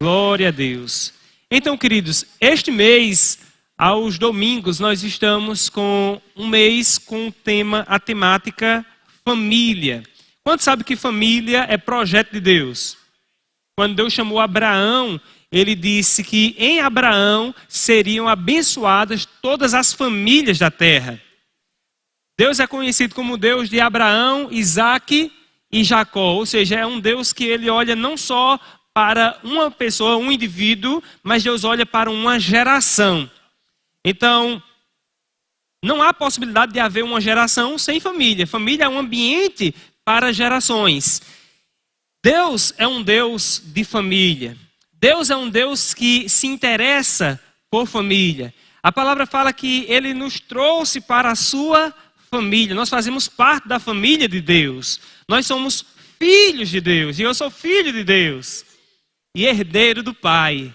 Glória a Deus. Então, queridos, este mês, aos domingos, nós estamos com um mês com a temática família. Quantos sabem que família é projeto de Deus? Quando Deus chamou Abraão, ele disse que em Abraão seriam abençoadas todas as famílias da terra. Deus é conhecido como Deus de Abraão, Isaque e Jacó. Ou seja, é um Deus que ele olha não só para uma pessoa, um indivíduo, mas Deus olha para uma geração. Então, não há possibilidade de haver uma geração sem família. Família é um ambiente para gerações. Deus é um Deus de família. Deus é um Deus que se interessa por família. A palavra fala que Ele nos trouxe para a sua família. Nós fazemos parte da família de Deus. Nós somos filhos de Deus. E eu sou filho de Deus. E herdeiro do Pai.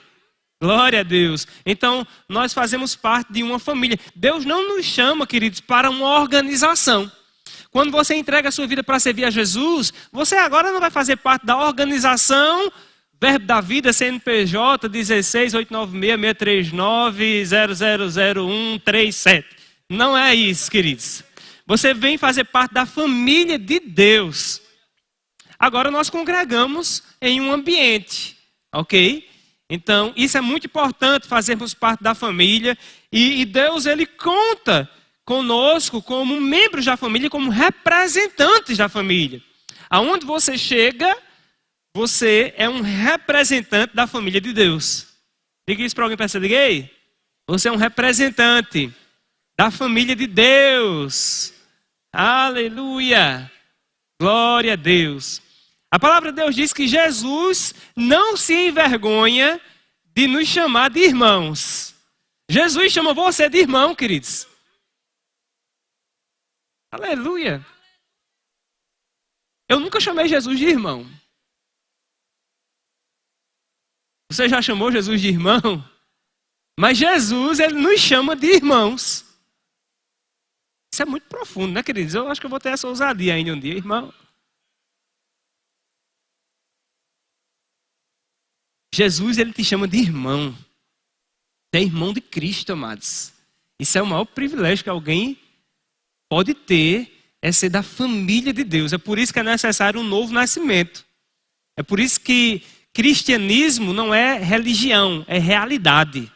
Glória a Deus. Então, nós fazemos parte de uma família. Deus não nos chama, queridos, para uma organização. Quando você entrega a sua vida para servir a Jesus, você agora não vai fazer parte da organização Verbo da Vida, CNPJ 16896390000137. Não é isso, queridos. Você vem fazer parte da família de Deus. Agora nós congregamos em um ambiente, ok? Então, isso é muito importante, fazermos parte da família. E Deus, Ele conta conosco como membros da família, como representantes da família. Aonde você chega, você é um representante da família de Deus. Diga isso para alguém, pensa, diga aí. Você é um representante da família de Deus. Aleluia. Glória a Deus. A palavra de Deus diz que Jesus não se envergonha de nos chamar de irmãos. Jesus chama você de irmão, queridos. Aleluia. Eu nunca chamei Jesus de irmão. Você já chamou Jesus de irmão? Mas Jesus, Ele nos chama de irmãos. Isso é muito profundo, né, queridos? Eu acho que eu vou ter essa ousadia ainda um dia, irmão. Jesus, Ele te chama de irmão. Você é irmão de Cristo, amados. Isso é o maior privilégio que alguém pode ter, é ser da família de Deus. É por isso que é necessário um novo nascimento. É por isso que cristianismo não é religião, é realidade.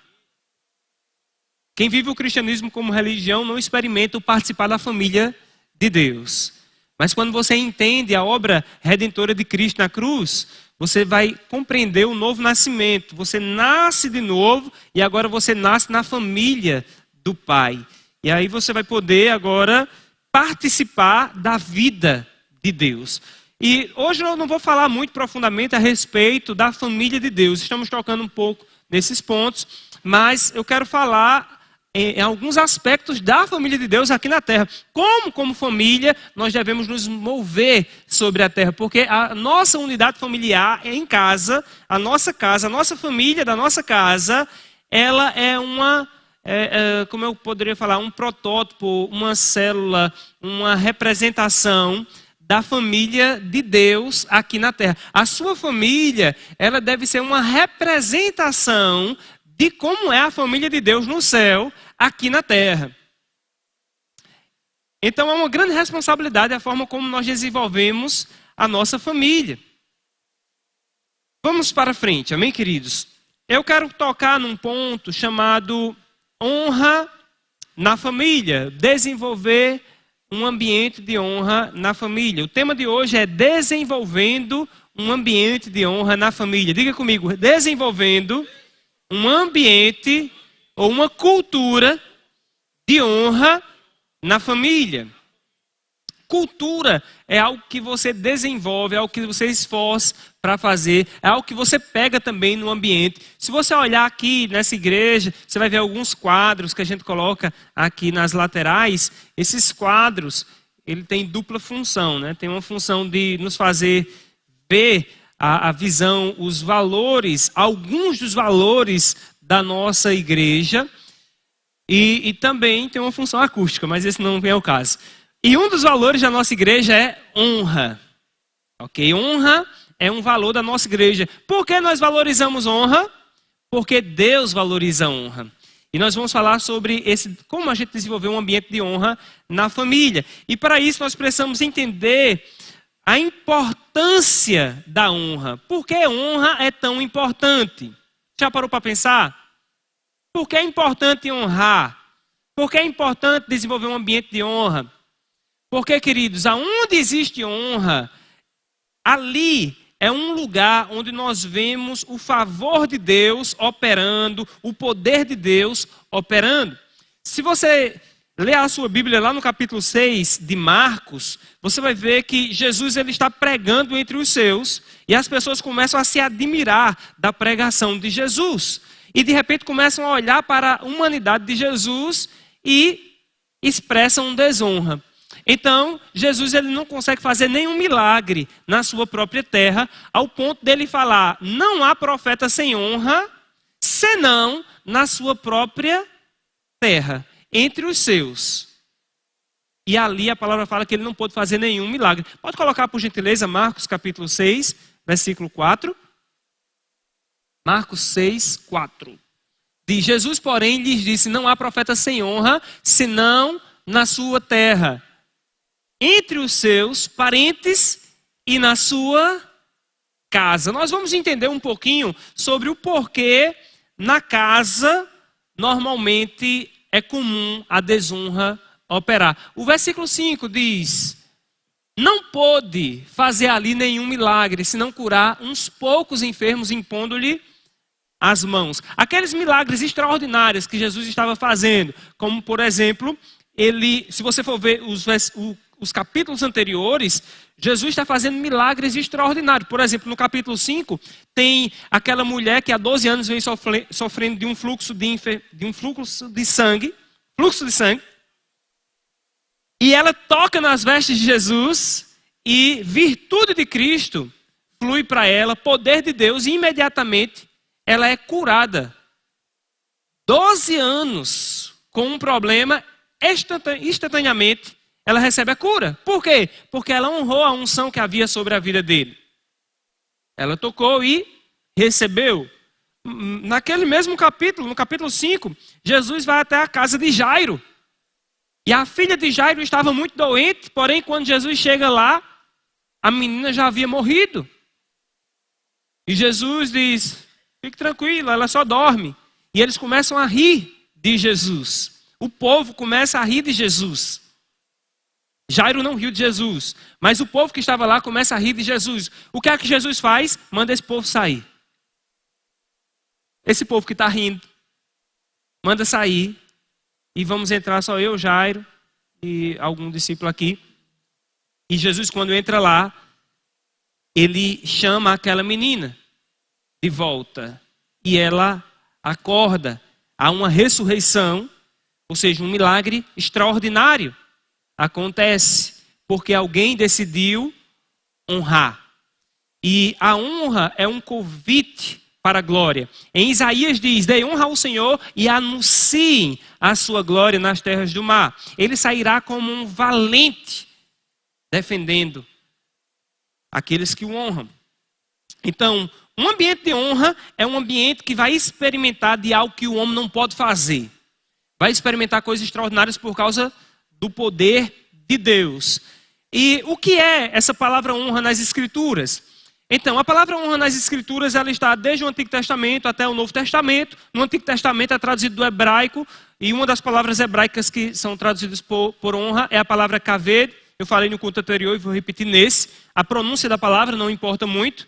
Quem vive o cristianismo como religião não experimenta o participar da família de Deus. Mas quando você entende a obra redentora de Cristo na cruz, você vai compreender o novo nascimento. Você nasce de novo e agora você nasce na família do Pai. E aí você vai poder agora participar da vida de Deus. E hoje eu não vou falar muito profundamente a respeito da família de Deus. Estamos tocando um pouco nesses pontos, mas eu quero falar em alguns aspectos da família de Deus aqui na terra. Como família, nós devemos nos mover sobre a terra, porque a nossa unidade familiar é em casa, a nossa família da nossa casa, ela é como eu poderia falar, um protótipo, uma célula, uma representação da família de Deus aqui na terra. A sua família, ela deve ser uma representação de como é a família de Deus no céu, aqui na terra. Então é uma grande responsabilidade a forma como nós desenvolvemos a nossa família. Vamos para frente, amém, queridos? Eu quero tocar num ponto chamado honra na família, desenvolver um ambiente de honra na família. O tema de hoje é desenvolvendo um ambiente de honra na família. Diga comigo, desenvolvendo um ambiente ou uma cultura de honra na família. Cultura é algo que você desenvolve, é algo que você esforça para fazer, é algo que você pega também no ambiente. Se você olhar aqui nessa igreja, você vai ver alguns quadros que a gente coloca aqui nas laterais. Esses quadros, ele tem dupla função, né? Tem uma função de nos fazer ver a visão, os valores, alguns dos valores da nossa igreja, e também tem uma função acústica, mas esse não é o caso. E um dos valores da nossa igreja é honra. Ok? Honra é um valor da nossa igreja. Por que nós valorizamos honra? Porque Deus valoriza a honra. E nós vamos falar sobre como a gente desenvolver um ambiente de honra na família. E para isso nós precisamos entender a importância da honra. Por que honra é tão importante? Já parou para pensar? Por que é importante honrar? Por que é importante desenvolver um ambiente de honra? Porque, queridos, aonde existe honra, ali é um lugar onde nós vemos o favor de Deus operando, o poder de Deus operando. Se você ler a sua Bíblia lá no capítulo 6 de Marcos, você vai ver que Jesus ele está pregando entre os seus e as pessoas começam a se admirar da pregação de Jesus. E de repente começam a olhar para a humanidade de Jesus e expressam desonra. Então, Jesus ele não consegue fazer nenhum milagre na sua própria terra, ao ponto dele falar, não há profeta sem honra, senão na sua própria terra, entre os seus. E ali a palavra fala que ele não pôde fazer nenhum milagre. Pode colocar, por gentileza, Marcos capítulo 6, versículo 4. Marcos 6, 4. Diz, Jesus, porém, lhes disse, não há profeta sem honra, senão na sua terra, entre os seus parentes e na sua casa. Nós vamos entender um pouquinho sobre o porquê na casa normalmente é comum a desonra operar. O versículo 5 diz, não pôde fazer ali nenhum milagre, senão curar uns poucos enfermos impondo-lhe as mãos. Aqueles milagres extraordinários que Jesus estava fazendo, como por exemplo, se você for ver os capítulos anteriores, Jesus está fazendo milagres extraordinários. Por exemplo, no capítulo 5, tem aquela mulher que há 12 anos vem sofrendo de um fluxo de sangue. E ela toca nas vestes de Jesus e virtude de Cristo flui para ela, poder de Deus, e imediatamente ela é curada. 12 anos com um problema, instantaneamente ela recebe a cura. Por quê? Porque ela honrou a unção que havia sobre a vida dele. Ela tocou e recebeu. Naquele mesmo capítulo, no capítulo 5, Jesus vai até a casa de Jairo. E a filha de Jairo estava muito doente, porém quando Jesus chega lá, a menina já havia morrido. E Jesus diz, fique tranquilo, ela só dorme. E eles começam a rir de Jesus. O povo começa a rir de Jesus. Jairo não riu de Jesus, mas o povo que estava lá começa a rir de Jesus. O que é que Jesus faz? Manda esse povo sair. Esse povo que está rindo, manda sair. E vamos entrar só eu, Jairo e algum discípulo aqui. E Jesus, quando entra lá, ele chama aquela menina de volta. E ela acorda. Há uma ressurreição, ou seja, um milagre extraordinário acontece. Porque alguém decidiu honrar. E a honra é um convite para a glória. Em Isaías diz, dê honra ao Senhor e anunciem a sua glória nas terras do mar. Ele sairá como um valente, defendendo aqueles que o honram. Então, um ambiente de honra é um ambiente que vai experimentar de algo que o homem não pode fazer. Vai experimentar coisas extraordinárias por causa do poder de Deus. E o que é essa palavra honra nas Escrituras? Então, a palavra honra nas Escrituras, ela está desde o Antigo Testamento até o Novo Testamento. No Antigo Testamento é traduzido do hebraico, e uma das palavras hebraicas que são traduzidas por honra é a palavra kaved. Eu falei no culto anterior e vou repetir nesse. A pronúncia da palavra não importa muito,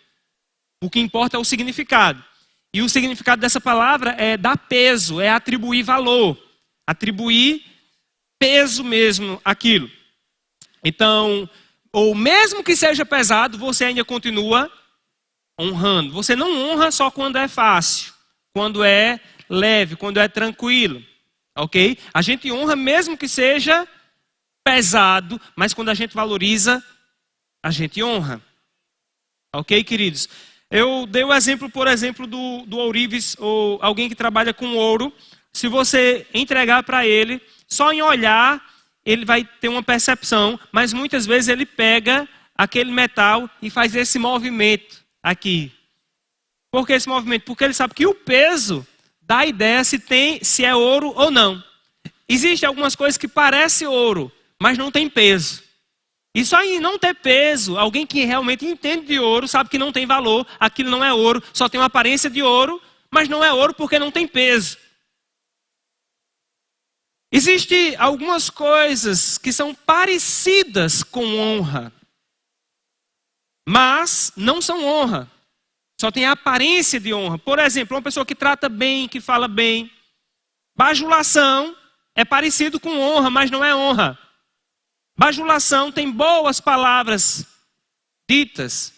o que importa é o significado. E o significado dessa palavra é dar peso, é atribuir valor, atribuir peso mesmo àquilo. Então, ou mesmo que seja pesado, você ainda continua honrando. Você não honra só quando é fácil, quando é leve, quando é tranquilo, ok? A gente honra mesmo que seja pesado, mas quando a gente valoriza, a gente honra. Ok, queridos? Eu dei o exemplo, por exemplo, do ourives, ou alguém que trabalha com ouro. Se você entregar para ele, só em olhar, ele vai ter uma percepção, mas muitas vezes ele pega aquele metal e faz esse movimento aqui. Por que esse movimento? Porque ele sabe que o peso dá a ideia se é ouro ou não. Existem algumas coisas que parecem ouro, mas não tem peso. Isso aí, não ter peso, alguém que realmente entende de ouro sabe que não tem valor, aquilo não é ouro, só tem uma aparência de ouro, mas não é ouro porque não tem peso. Existem algumas coisas que são parecidas com honra, mas não são honra. Só tem a aparência de honra. Por exemplo, uma pessoa que trata bem, que fala bem. Bajulação é parecido com honra, mas não é honra. Bajulação tem boas palavras ditas,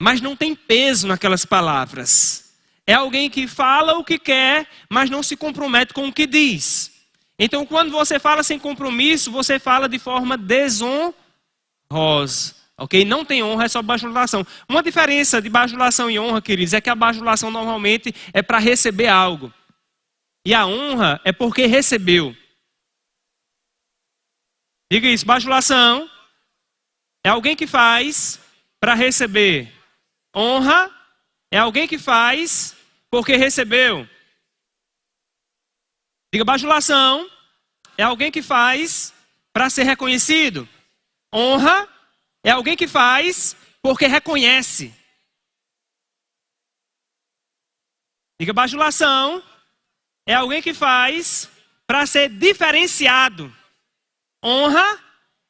mas não tem peso naquelas palavras. É alguém que fala o que quer, mas não se compromete com o que diz. Então, quando você fala sem compromisso, você fala de forma desonrosa. Ok? Não tem honra, é só bajulação. Uma diferença de bajulação e honra, queridos, é que a bajulação normalmente é para receber algo. E a honra é porque recebeu. Diga isso, bajulação é alguém que faz para receber. Honra é alguém que faz porque recebeu. Diga, bajulação é alguém que faz para ser reconhecido. Honra é alguém que faz porque reconhece. Diga, bajulação é alguém que faz para ser diferenciado. Honra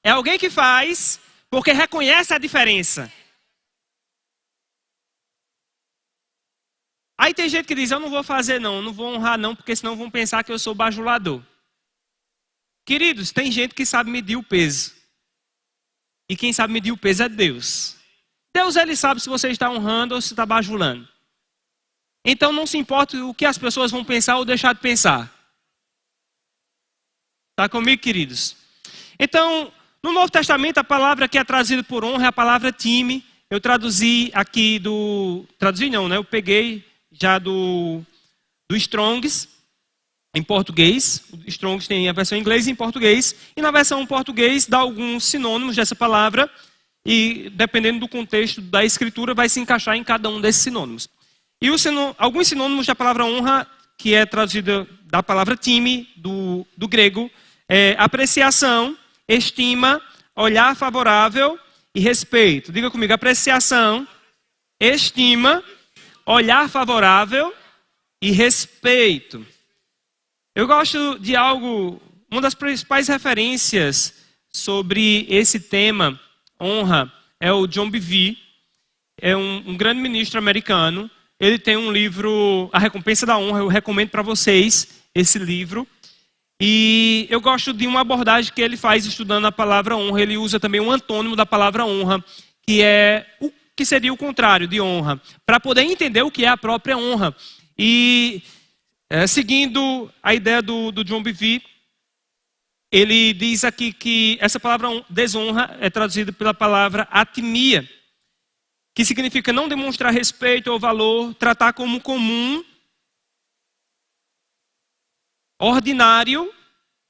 é alguém que faz porque reconhece a diferença. Aí tem gente que diz, eu não vou fazer não vou honrar não, porque senão vão pensar que eu sou bajulador. Queridos, tem gente que sabe medir o peso. E quem sabe medir o peso é Deus. Deus, ele sabe se você está honrando ou se está bajulando. Então não se importa o que as pessoas vão pensar ou deixar de pensar. Está comigo, queridos? Então, no Novo Testamento, a palavra que é traduzida por honra é a palavra time. Eu traduzi aqui do... Traduzi não, né? Eu peguei já do Strongs, em português. O Strongs tem a versão em inglês e em português. E na versão em português dá alguns sinônimos dessa palavra. E dependendo do contexto da escritura, vai se encaixar em cada um desses sinônimos. E alguns sinônimos da palavra honra, que é traduzida da palavra time, do grego, é apreciação, estima, olhar favorável e respeito. Diga comigo, apreciação, estima, olhar favorável e respeito. Eu gosto de algo, uma das principais referências sobre esse tema, honra, é o John Bevere, é um grande ministro americano. Ele tem um livro, A Recompensa da Honra, eu recomendo para vocês esse livro. E eu gosto de uma abordagem que ele faz estudando a palavra honra. Ele usa também um antônimo da palavra honra, que é o que seria o contrário de honra, para poder entender o que é a própria honra. E seguindo a ideia do John Bevere, ele diz aqui que essa palavra desonra é traduzida pela palavra atimia, que significa não demonstrar respeito ou valor, tratar como comum, ordinário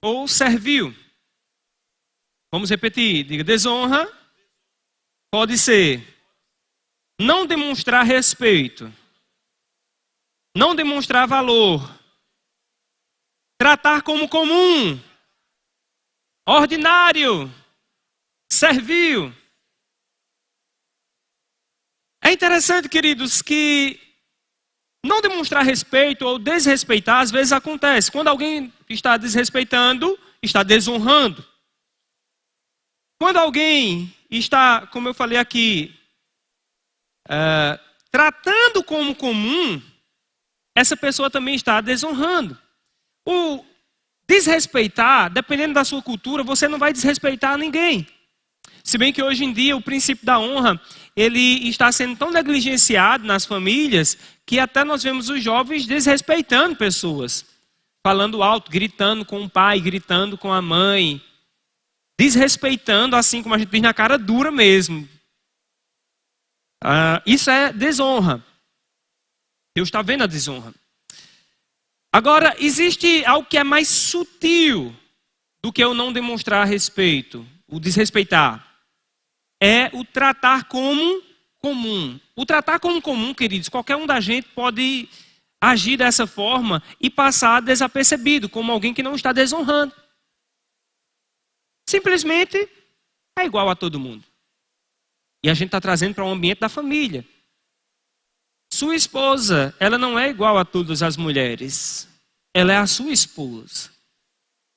ou servil. Vamos repetir, diga, desonra pode ser não demonstrar respeito, não demonstrar valor, tratar como comum, ordinário, servil. É interessante, queridos, que não demonstrar respeito ou desrespeitar às vezes acontece. Quando alguém está desrespeitando, está desonrando. Quando alguém está, como eu falei aqui, tratando como comum, essa pessoa também está desonrando. O desrespeitar, dependendo da sua cultura, você não vai desrespeitar ninguém. Se bem que hoje em dia o princípio da honra, ele está sendo tão negligenciado nas famílias, que até nós vemos os jovens desrespeitando pessoas. Falando alto, gritando com o pai, gritando com a mãe. Desrespeitando, assim como a gente diz, na cara dura mesmo. Isso é desonra. Deus está vendo a desonra. Agora, existe algo que é mais sutil do que o não demonstrar respeito, o desrespeitar. É o tratar como comum. O tratar como comum, queridos, qualquer um da gente pode agir dessa forma e passar desapercebido, como alguém que não está desonrando. Simplesmente é igual a todo mundo. E a gente está trazendo para o ambiente da família. Sua esposa, ela não é igual a todas as mulheres. Ela é a sua esposa.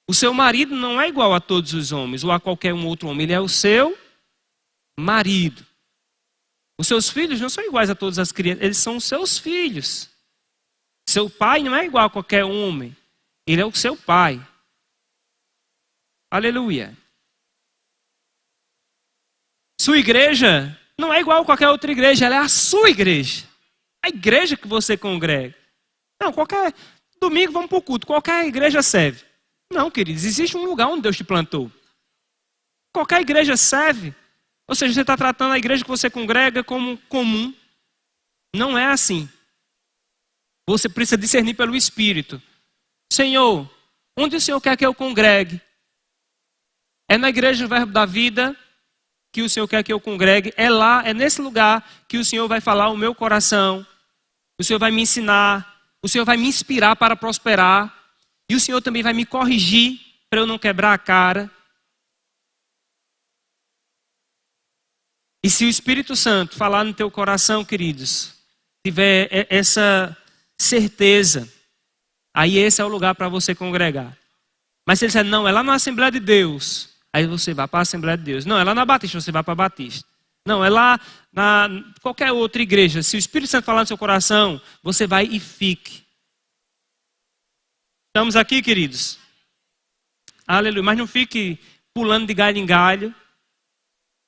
O seu marido não é igual a todos os homens ou a qualquer um outro homem. Ele é o seu marido. Os seus filhos não são iguais a todas as crianças. Eles são os seus filhos. Seu pai não é igual a qualquer homem. Ele é o seu pai. Aleluia. Sua igreja não é igual a qualquer outra igreja. Ela é a sua igreja. A igreja que você congrega. Não, qualquer domingo vamos para o culto. Qualquer igreja serve. Não, queridos. Existe um lugar onde Deus te plantou. Qualquer igreja serve. Ou seja, você está tratando a igreja que você congrega como comum. Não é assim. Você precisa discernir pelo Espírito. Senhor, onde o Senhor quer que eu congregue? É na igreja do Verbo da Vida que o Senhor quer que eu congregue. É lá, é nesse lugar que o Senhor vai falar o meu coração. O Senhor vai me ensinar. O Senhor vai me inspirar para prosperar. E o Senhor também vai me corrigir para eu não quebrar a cara. E se o Espírito Santo falar no teu coração, queridos, tiver essa certeza, aí esse é o lugar para você congregar. Mas se ele disser, não, é lá na Assembleia de Deus, aí você vai para a Assembleia de Deus. Não, é lá na Batista, você vai para a Batista. Não, é lá na qualquer outra igreja. Se o Espírito Santo falar no seu coração, você vai e fique. Estamos aqui, queridos? Aleluia. Mas não fique pulando de galho em galho,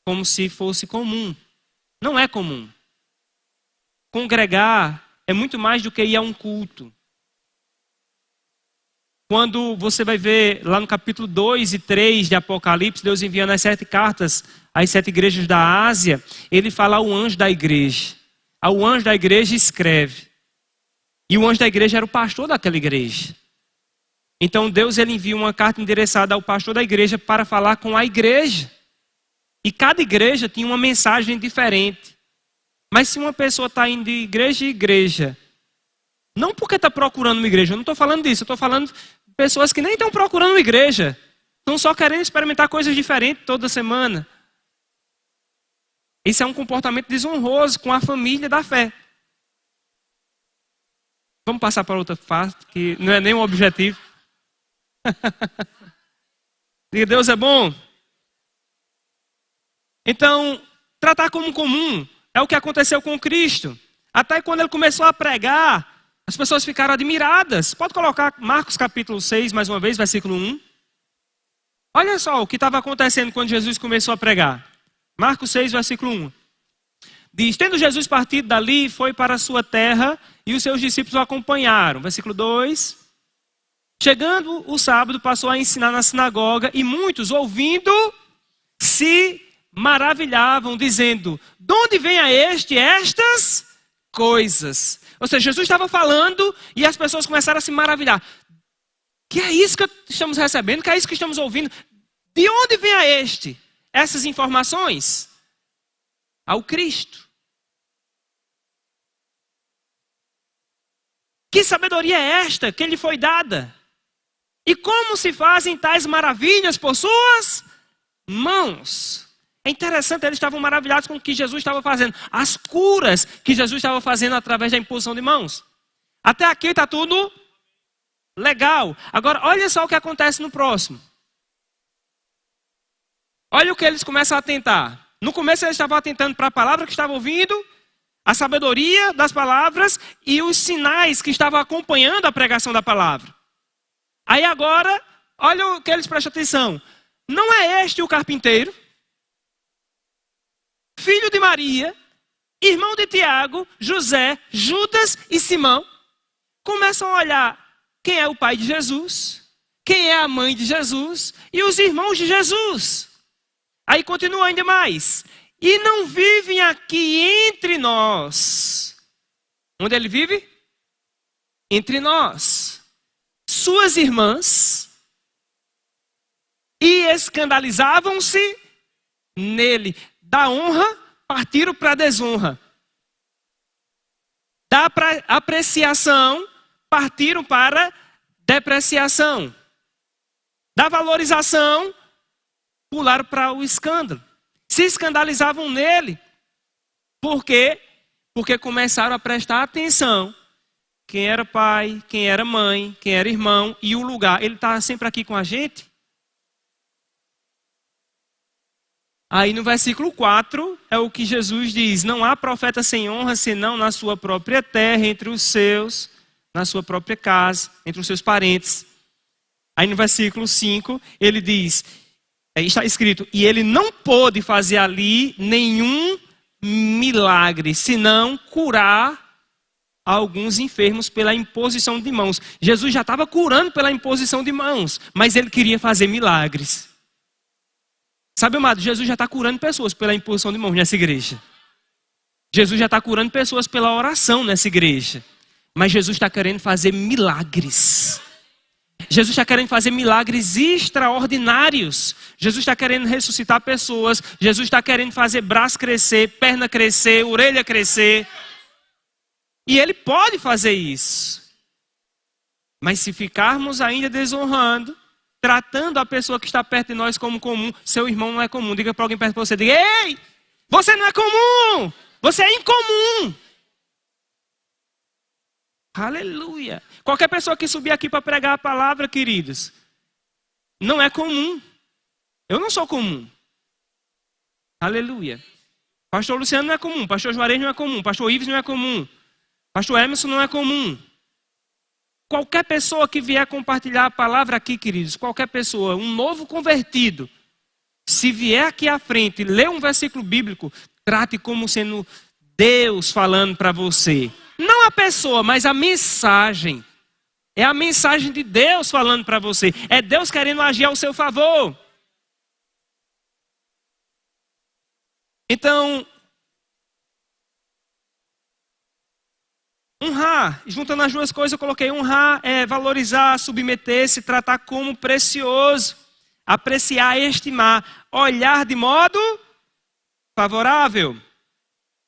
como se fosse comum. Não é comum. Congregar é muito mais do que ir a um culto. Quando você vai ver lá no capítulo 2 e 3 de Apocalipse, Deus enviando as 7 cartas às 7 igrejas da Ásia, ele fala ao anjo da igreja. Ao anjo da igreja escreve. E o anjo da igreja era o pastor daquela igreja. Então Deus ele envia uma carta endereçada ao pastor da igreja para falar com a igreja. E cada igreja tinha uma mensagem diferente. Mas se uma pessoa está indo de igreja em igreja, não porque está procurando uma igreja, eu não estou falando disso, eu estou falando de pessoas que nem estão procurando uma igreja. Estão só querendo experimentar coisas diferentes toda semana. Isso é um comportamento desonroso com a família da fé. Vamos passar para outra parte, que não é nem um objetivo. Diga, Deus é bom. Então, tratar como comum é o que aconteceu com Cristo. Até quando ele começou a pregar, as pessoas ficaram admiradas. Pode colocar Marcos capítulo 6, mais uma vez, versículo 1. Olha só o que estava acontecendo quando Jesus começou a pregar. Marcos 6, versículo 1. Diz, tendo Jesus partido dali, foi para a sua terra e os seus discípulos o acompanharam. Versículo 2. Chegando o sábado, passou a ensinar na sinagoga e muitos, ouvindo, se maravilhavam, dizendo, de onde vem a estas coisas? Ou seja, Jesus estava falando e as pessoas começaram a se maravilhar. Que é isso que estamos recebendo? Que é isso que estamos ouvindo? De onde vem a essas informações? Ao Cristo. Que sabedoria é esta que lhe foi dada? E como se fazem tais maravilhas por suas mãos? É interessante, eles estavam maravilhados com o que Jesus estava fazendo. As curas que Jesus estava fazendo através da imposição de mãos. Até aqui está tudo legal. Agora, olha só o que acontece no próximo. Olha o que eles começam a atentar. No começo eles estavam atentando para a palavra que estavam ouvindo, a sabedoria das palavras e os sinais que estavam acompanhando a pregação da palavra. Aí agora, olha o que eles prestam atenção. Não é este o carpinteiro? Filho de Maria, irmão de Tiago, José, Judas e Simão, começam a olhar quem é o pai de Jesus, quem é a mãe de Jesus e os irmãos de Jesus. Aí continua ainda mais. E não vivem aqui entre nós. Onde ele vive? Entre nós. Suas irmãs. E escandalizavam-se nele. Da honra partiram para a desonra. Da apreciação, partiram para depreciação. Da valorização, pularam para o escândalo. Se escandalizavam nele. Por quê? Porque começaram a prestar atenção. Quem era pai, quem era mãe, quem era irmão e o lugar. Ele está sempre aqui com a gente? Aí no versículo 4 é o que Jesus diz: não há profeta sem honra senão na sua própria terra, entre os seus, na sua própria casa, entre os seus parentes. Aí no versículo 5 ele diz, está escrito, e ele não pôde fazer ali nenhum milagre, senão curar alguns enfermos pela imposição de mãos. Jesus já estava curando pela imposição de mãos, mas ele queria fazer milagres. Sabe, amado, Jesus já está curando pessoas pela imposição de mãos nessa igreja. Jesus já está curando pessoas pela oração nessa igreja. Mas Jesus está querendo fazer milagres. Jesus está querendo fazer milagres extraordinários. Jesus está querendo ressuscitar pessoas. Jesus está querendo fazer braço crescer, perna crescer, orelha crescer. E ele pode fazer isso. Mas se ficarmos ainda desonrando, tratando a pessoa que está perto de nós como comum, seu irmão não é comum. Diga para alguém perto de você, diga, ei, você não é comum, você é incomum. Aleluia. Qualquer pessoa que subir aqui para pregar a palavra, queridos, não é comum. Eu não sou comum. Aleluia. Pastor Luciano não é comum, pastor Juarez não é comum, pastor Ives não é comum, pastor Emerson não é comum. Qualquer pessoa que vier compartilhar a palavra aqui, queridos, qualquer pessoa, um novo convertido, se vier aqui à frente e ler um versículo bíblico, trate como sendo Deus falando para você. Não a pessoa, mas a mensagem. É a mensagem de Deus falando para você. É Deus querendo agir ao seu favor. Então, honrar, juntando as duas coisas eu coloquei honrar, é valorizar, submeter-se, tratar como precioso, apreciar, estimar, olhar de modo favorável,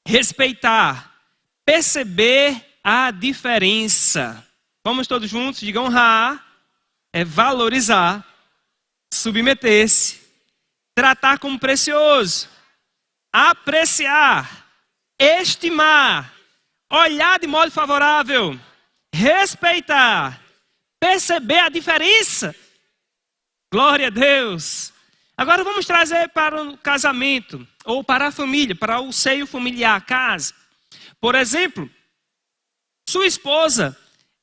respeitar, perceber a diferença. Vamos todos juntos, diga honrar, é valorizar, submeter-se, tratar como precioso, apreciar, estimar, olhar de modo favorável, respeitar, perceber a diferença. Glória a Deus. Agora vamos trazer para o casamento, ou para a família, para o seio familiar, a casa. Por exemplo, sua esposa,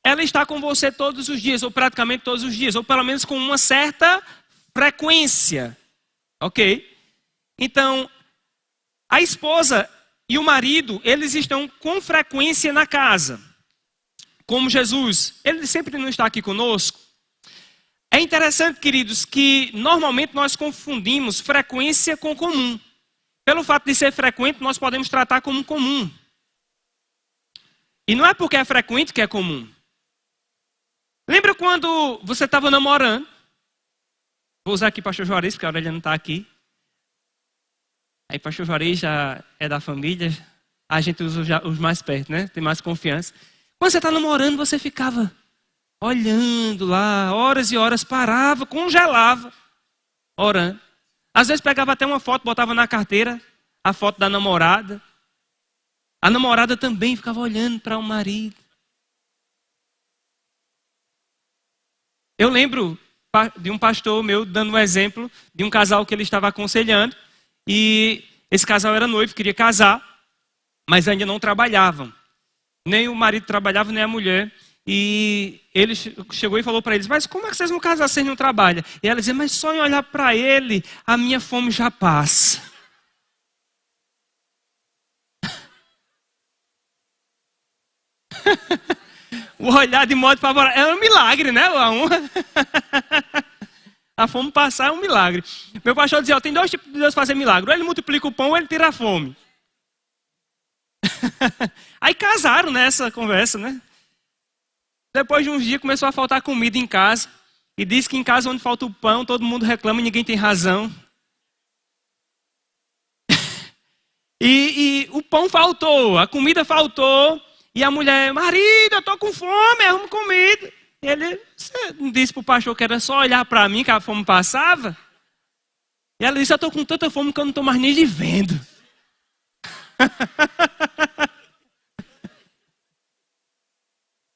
ela está com você todos os dias, ou praticamente todos os dias, ou pelo menos com uma certa frequência. Ok? Então, a esposa e o marido, eles estão com frequência na casa. Como Jesus, ele sempre não está aqui conosco. É interessante, queridos, que normalmente nós confundimos frequência com comum. Pelo fato de ser frequente, nós podemos tratar como comum. E não é porque é frequente que é comum. Lembra quando você estava namorando? Vou usar aqui o pastor Juarez, porque a Aurélia não está aqui. Aí pastor Juarez já é da família, a gente usa os mais perto, né? Tem mais confiança. Quando você está namorando, você ficava olhando lá, horas e horas, parava, congelava, orando. Às vezes pegava até uma foto, botava na carteira, a foto da namorada. A namorada também ficava olhando para o marido. Eu lembro de um pastor meu dando um exemplo de um casal que ele estava aconselhando. E esse casal era noivo, queria casar, mas ainda não trabalhavam. Nem o marido trabalhava, nem a mulher. E ele chegou e falou para eles, mas como é que vocês vão casar se vocês não trabalham? E ela dizia, mas só em olhar para ele, a minha fome já passa. O olhar de modo favorável é um milagre, né? A fome passar é um milagre. Meu pastor dizia, tem dois tipos de Deus fazer milagre. Ou ele multiplica o pão ou ele tira a fome. Aí casaram nessa conversa, né? Depois de uns dias começou a faltar comida em casa. E diz que em casa onde falta o pão, todo mundo reclama e ninguém tem razão. E o pão faltou, a comida faltou. E a mulher, marido, eu estou com fome, arrumo comida. E ele, você não disse para o pastor que era só olhar para mim que a fome passava? E ela disse, eu estou com tanta fome que eu não estou mais nem lhe vendo.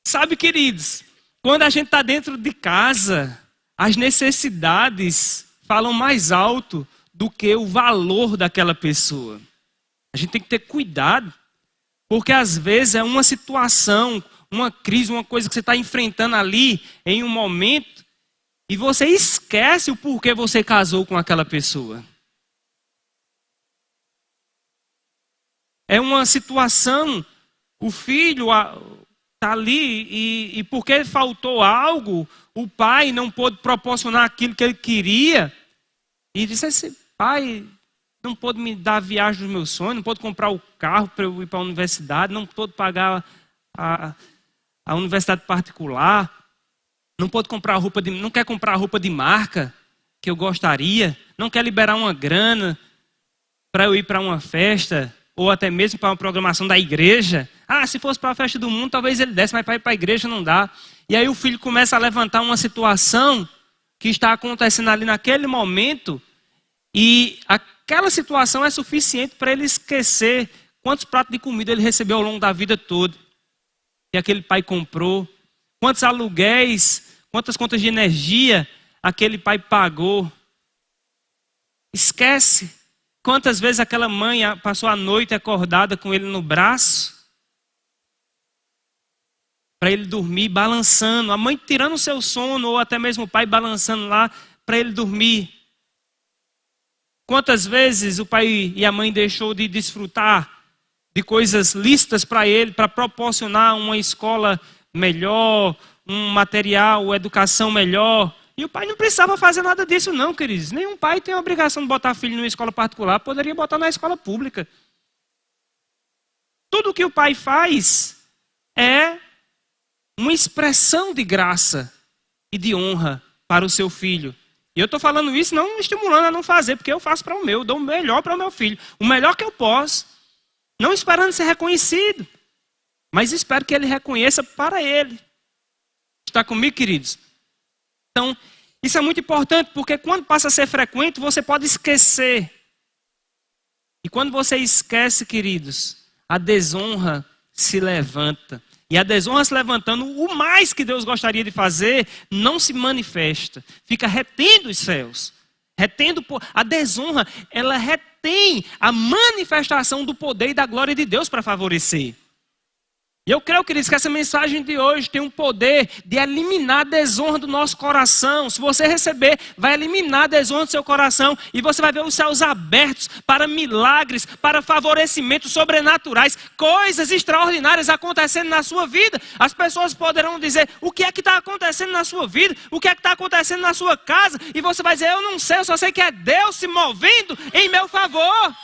Sabe, queridos, quando a gente está dentro de casa, as necessidades falam mais alto do que o valor daquela pessoa. A gente tem que ter cuidado, porque às vezes é uma situação, uma crise, uma coisa que você está enfrentando ali em um momento e você esquece o porquê você casou com aquela pessoa. É uma situação, o filho está ali e porque faltou algo, o pai não pôde proporcionar aquilo que ele queria. E disse assim, pai, não pôde me dar a viagem dos meus sonhos, não pôde comprar o carro para eu ir para a universidade, não pôde pagar a universidade particular, não pôde comprar roupa não quer comprar roupa de marca que eu gostaria, não quer liberar uma grana para eu ir para uma festa, ou até mesmo para uma programação da igreja. Ah, se fosse para a festa do mundo, talvez ele desse, mas para ir para a igreja não dá. E aí o filho começa a levantar uma situação que está acontecendo ali naquele momento, e aquela situação é suficiente para ele esquecer quantos pratos de comida ele recebeu ao longo da vida toda. E aquele pai comprou. Quantos aluguéis, quantas contas de energia aquele pai pagou. Esquece quantas vezes aquela mãe passou a noite acordada com ele no braço, para ele dormir, balançando. A mãe tirando o seu sono, ou até mesmo o pai balançando lá para ele dormir. Quantas vezes o pai e a mãe deixou de desfrutar de coisas lícitas para ele, para proporcionar uma escola melhor, um material, uma educação melhor. E o pai não precisava fazer nada disso não, queridos. Nenhum pai tem a obrigação de botar filho numa escola particular, poderia botar na escola pública. Tudo que o pai faz é uma expressão de graça e de honra para o seu filho. E eu estou falando isso não estimulando a não fazer, porque eu faço para o meu, dou o melhor para o meu filho. O melhor que eu posso. Não esperando ser reconhecido, mas espero que ele reconheça para ele. Está comigo, queridos? Então, isso é muito importante, porque quando passa a ser frequente, você pode esquecer. E quando você esquece, queridos, a desonra se levanta. E a desonra se levantando, o mais que Deus gostaria de fazer, não se manifesta. Fica retendo os céus. A desonra, ela retém a manifestação do poder e da glória de Deus para favorecer. E eu creio, queridos, que essa mensagem de hoje tem um poder de eliminar a desonra do nosso coração. Se você receber, vai eliminar a desonra do seu coração. E você vai ver os céus abertos para milagres, para favorecimentos sobrenaturais. Coisas extraordinárias acontecendo na sua vida. As pessoas poderão dizer, o que é que está acontecendo na sua vida? O que é que está acontecendo na sua casa? E você vai dizer, eu não sei, eu só sei que é Deus se movendo em meu favor.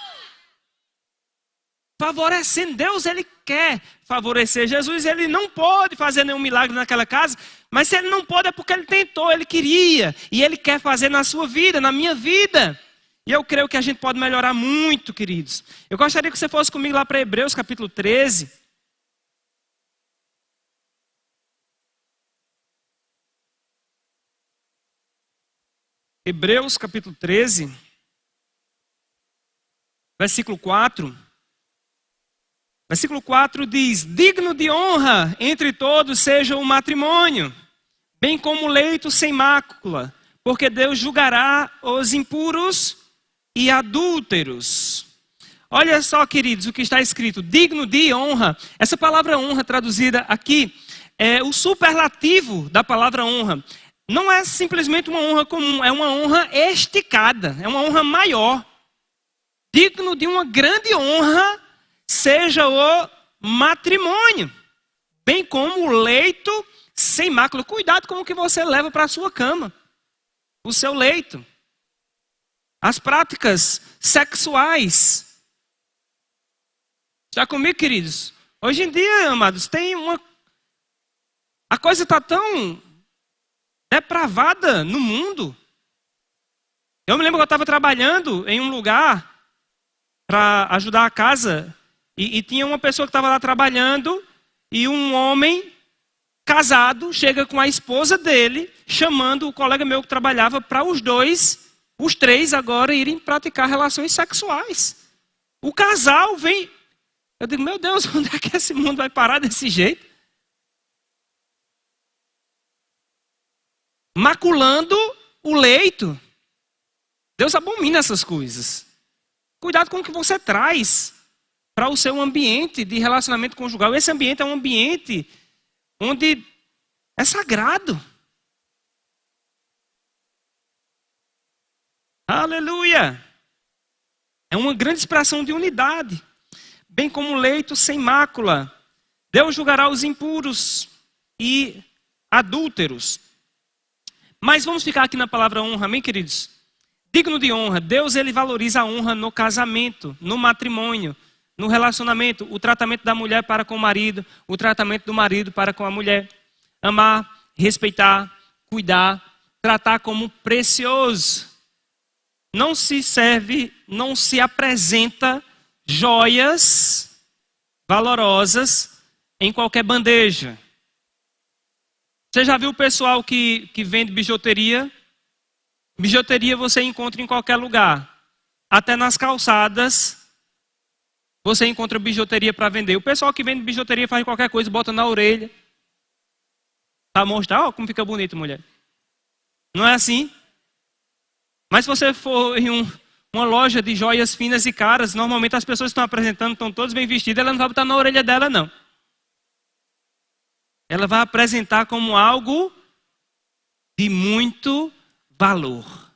Favorecendo, Deus ele quer favorecer. Jesus ele não pôde fazer nenhum milagre naquela casa, mas se ele não pôde é porque ele tentou, ele queria. E ele quer fazer na sua vida, na minha vida. E eu creio que a gente pode melhorar muito, queridos. Eu gostaria que você fosse comigo lá para Hebreus capítulo 13. Hebreus capítulo 13, versículo 4. Versículo 4 diz, digno de honra entre todos seja o matrimônio, bem como o leito sem mácula, porque Deus julgará os impuros e adúlteros. Olha só, queridos, o que está escrito, digno de honra. Essa palavra honra traduzida aqui é o superlativo da palavra honra. Não é simplesmente uma honra comum, é uma honra esticada, é uma honra maior. Digno de uma grande honra seja o matrimônio, bem como o leito sem mácula. Cuidado com o que você leva para a sua cama, o seu leito. As práticas sexuais. Já comigo, queridos? Hoje em dia, amados, a coisa está tão depravada no mundo. Eu me lembro que eu estava trabalhando em um lugar para ajudar a casa. E tinha uma pessoa que estava lá trabalhando e um homem casado chega com a esposa dele, chamando o colega meu que trabalhava para os três agora irem praticar relações sexuais. O casal vem... Eu digo, meu Deus, onde é que esse mundo vai parar desse jeito? Maculando o leito. Deus abomina essas coisas. Cuidado com o que você traz para o seu ambiente de relacionamento conjugal. Esse ambiente é um ambiente onde é sagrado. Aleluia! É uma grande expressão de unidade. Bem como o leito sem mácula. Deus julgará os impuros e adúlteros. Mas vamos ficar aqui na palavra honra, amém, queridos? Digno de honra. Deus, ele valoriza a honra no casamento, no matrimônio, no relacionamento. O tratamento da mulher para com o marido, o tratamento do marido para com a mulher. Amar, respeitar, cuidar, tratar como precioso. Não se serve, não se apresenta joias valorosas em qualquer bandeja. Você já viu o pessoal que vende bijuteria? Bijuteria você encontra em qualquer lugar. Até nas calçadas você encontra bijuteria para vender. O pessoal que vende bijuteria faz qualquer coisa, bota na orelha. Para mostrar, ó, como fica bonito, mulher. Não é assim? Mas se você for em uma loja de joias finas e caras, normalmente as pessoas que estão apresentando estão todas bem vestidas, ela não vai botar na orelha dela, não. Ela vai apresentar como algo de muito valor.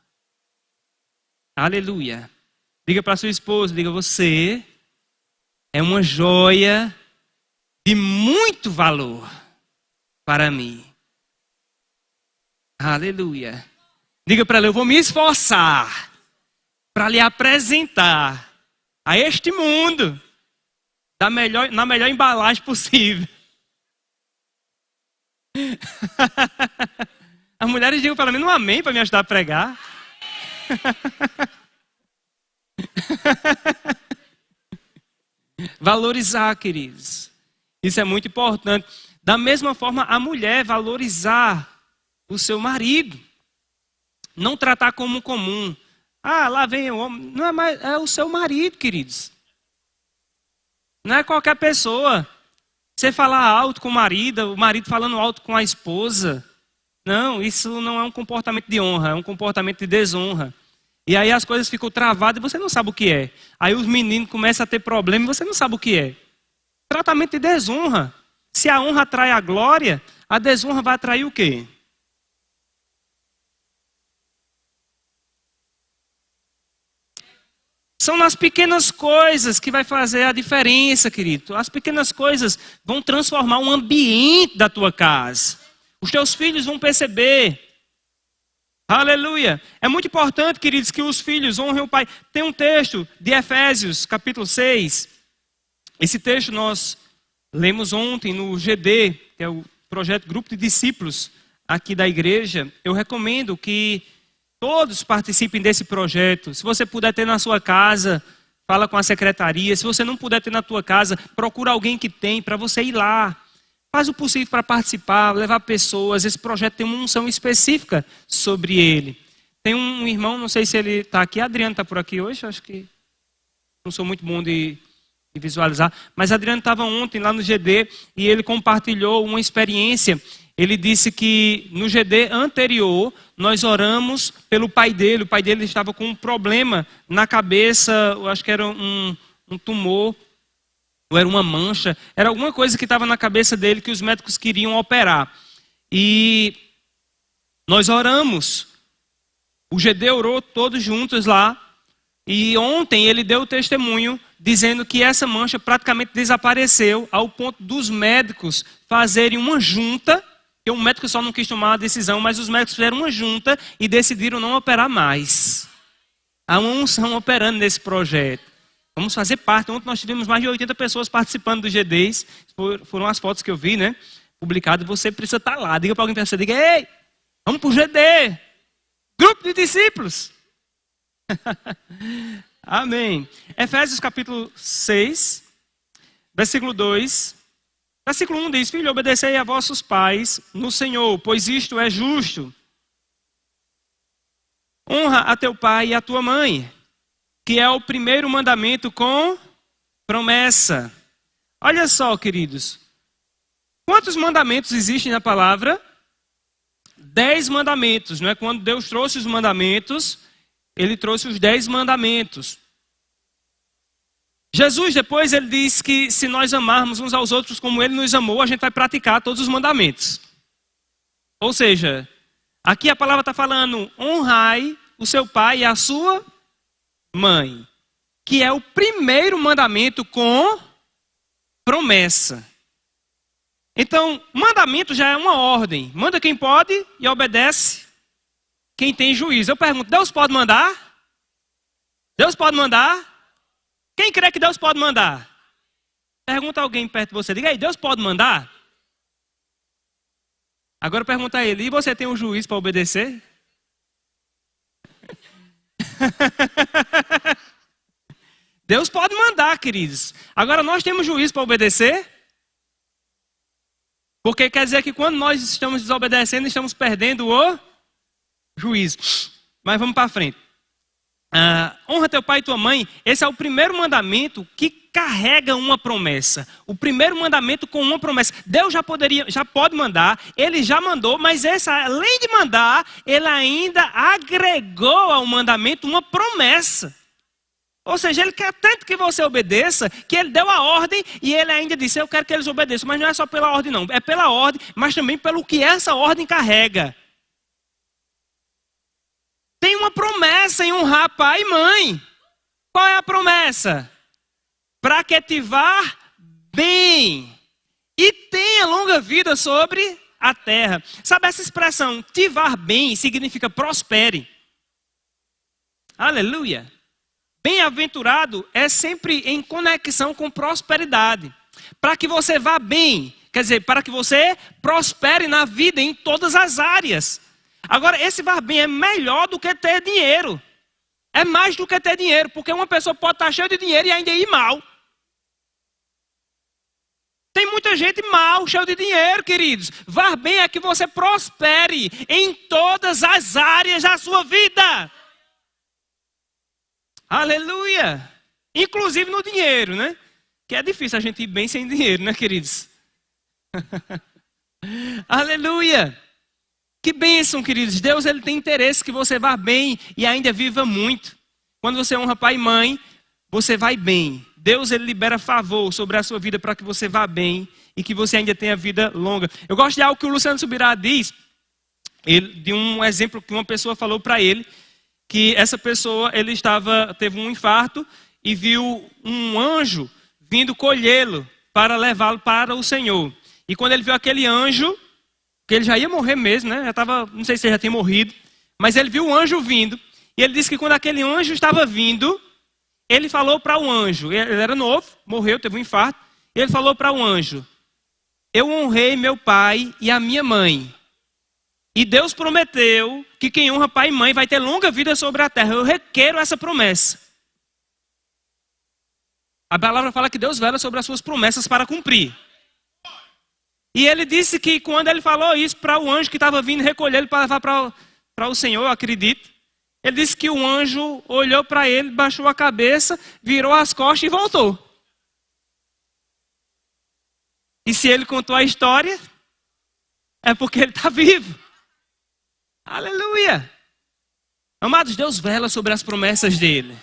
Aleluia. Diga para sua esposa, diga, você é uma joia de muito valor para mim. Aleluia. Diga para ela, eu vou me esforçar para lhe apresentar a este mundo na melhor embalagem possível. As mulheres digam para mim, não amém, para me ajudar a pregar. Valorizar, queridos. Isso é muito importante. Da mesma forma, a mulher valorizar o seu marido. Não tratar como comum. Ah, lá vem o homem. Não é mais, é o seu marido, queridos. Não é qualquer pessoa. Você falar alto com o marido falando alto com a esposa. Não, isso não é um comportamento de honra, é um comportamento de desonra. E aí as coisas ficam travadas e você não sabe o que é. Aí os meninos começam a ter problema e você não sabe o que é. Tratamento de desonra. Se a honra atrai a glória, a desonra vai atrair o quê? São nas pequenas coisas que vai fazer a diferença, querido. As pequenas coisas vão transformar o ambiente da tua casa. Os teus filhos vão perceber. Aleluia. É muito importante, queridos, que os filhos honrem o pai. Tem um texto de Efésios, capítulo 6. Esse texto nós lemos ontem no GD, que é o projeto Grupo de Discípulos aqui da igreja. Eu recomendo que todos participem desse projeto. Se você puder ter na sua casa, fala com a secretaria. Se você não puder ter na tua casa, procura alguém que tem para você ir lá. Faz o possível para participar, levar pessoas. Esse projeto tem uma unção específica sobre ele. Tem um irmão, não sei se ele está aqui. Adriano está por aqui hoje? Acho que não sou muito bom de visualizar. Mas Adriano estava ontem lá no GD e ele compartilhou uma experiência. Ele disse que no GD anterior, nós oramos pelo pai dele. O pai dele estava com um problema na cabeça, eu acho que era um tumor, ou era uma mancha. Era alguma coisa que estava na cabeça dele que os médicos queriam operar. E nós oramos. O GD orou todos juntos lá. E ontem ele deu o testemunho dizendo que essa mancha praticamente desapareceu ao ponto dos médicos fazerem uma junta. Porque um médico só não quis tomar a decisão, mas os médicos fizeram uma junta e decidiram não operar mais. Há uma unção operando nesse projeto. Vamos fazer parte. Ontem nós tivemos mais de 80 pessoas participando do GDs. Foram as fotos que eu vi, né? Publicadas. Você precisa estar lá. Diga para alguém que você diga, ei, vamos para o GD. Grupo de discípulos. Amém. Efésios capítulo 6, versículo 2. Versículo 1 diz: Filho, obedecei a vossos pais no Senhor, pois isto é justo. Honra a teu pai e a tua mãe, que é o primeiro mandamento com promessa. Olha só, queridos. Quantos mandamentos existem na palavra? 10 mandamentos, não é? Quando Deus trouxe os mandamentos, Ele trouxe os 10 mandamentos. Jesus depois ele diz que se nós amarmos uns aos outros como Ele nos amou, a gente vai praticar todos os mandamentos. Ou seja, aqui a palavra está falando: honrai o seu pai e a sua mãe, que é o primeiro mandamento com promessa. Então, mandamento já é uma ordem. Manda quem pode e obedece quem tem juízo. Eu pergunto, Deus pode mandar? Deus pode mandar? Quem crê que Deus pode mandar? Pergunta a alguém perto de você. Diga aí, Deus pode mandar? Agora pergunta a ele, e você tem um juiz para obedecer? Deus pode mandar, queridos. Agora nós temos juiz para obedecer? Porque quer dizer que quando nós estamos desobedecendo, estamos perdendo o juízo. Mas vamos para frente. Honra teu pai e tua mãe. Esse é o primeiro mandamento que carrega uma promessa. O primeiro mandamento com uma promessa. Deus já pode mandar, Ele já mandou, mas além de mandar, Ele ainda agregou ao mandamento uma promessa. Ou seja, Ele quer tanto que você obedeça, que Ele deu a ordem e Ele ainda disse, eu quero que eles obedeçam. Mas não é só pela ordem não, é pela ordem, mas também pelo que essa ordem carrega. Tem uma promessa em honrar pai e mãe. Qual é a promessa? Para que te vá bem e tenha longa vida sobre a terra. Sabe essa expressão, te vá bem, significa prospere. Aleluia. Bem-aventurado é sempre em conexão com prosperidade. Para que você vá bem, quer dizer, para que você prospere na vida em todas as áreas. Agora, esse vá bem é melhor do que ter dinheiro. É mais do que ter dinheiro, porque uma pessoa pode estar cheia de dinheiro e ainda ir mal. Tem muita gente mal, cheia de dinheiro, queridos. Vá bem é que você prospere em todas as áreas da sua vida. Aleluia! Inclusive no dinheiro, né? Que é difícil a gente ir bem sem dinheiro, né, queridos? Aleluia! Que bênção, queridos. Deus ele tem interesse que você vá bem e ainda viva muito. Quando você honra pai e mãe, você vai bem. Deus ele libera favor sobre a sua vida para que você vá bem e que você ainda tenha vida longa. Eu gosto de algo que o Luciano Subirá diz, de um exemplo que uma pessoa falou para ele, que essa pessoa teve um infarto e viu um anjo vindo colhê-lo para levá-lo para o Senhor. E quando ele viu aquele anjo, que ele já ia morrer mesmo, né? Não sei se ele já tinha morrido, mas ele viu o anjo vindo. E ele disse que quando aquele anjo estava vindo, ele falou para o anjo, ele era novo, morreu, teve um infarto. E ele falou para o anjo, eu honrei meu pai e a minha mãe. E Deus prometeu que quem honra pai e mãe vai ter longa vida sobre a terra. Eu requero essa promessa. A palavra fala que Deus vela sobre as suas promessas para cumprir. E ele disse que quando ele falou isso para o anjo que estava vindo recolher ele para levar para o Senhor, eu acredito. Ele disse que o anjo olhou para ele, baixou a cabeça, virou as costas e voltou. E se ele contou a história, é porque ele está vivo. Aleluia! Amados, Deus vela sobre as promessas dele.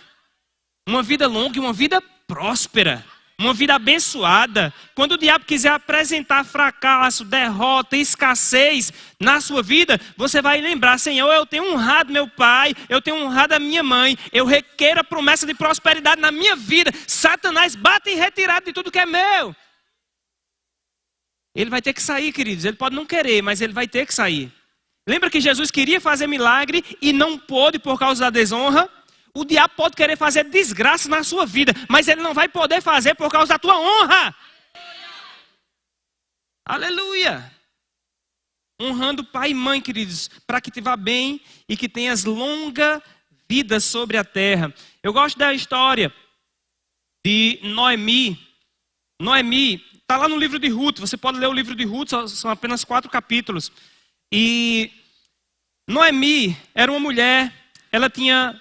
Uma vida longa e uma vida próspera. Uma vida abençoada. Quando o diabo quiser apresentar fracasso, derrota, escassez na sua vida, você vai lembrar, Senhor, eu tenho honrado meu pai, eu tenho honrado a minha mãe, eu requero a promessa de prosperidade na minha vida. Satanás bate em retirada de tudo que é meu. Ele vai ter que sair, queridos. Ele pode não querer, mas ele vai ter que sair. Lembra que Jesus queria fazer milagre e não pôde por causa da desonra? O diabo pode querer fazer desgraça na sua vida, mas ele não vai poder fazer por causa da tua honra. Aleluia! Honrando pai e mãe, queridos, para que te vá bem e que tenhas longa vida sobre a terra. Eu gosto da história de Noemi. Noemi está lá no livro de Ruth. Você pode ler o livro de Ruth, são apenas 4 capítulos. E Noemi era uma mulher, ela tinha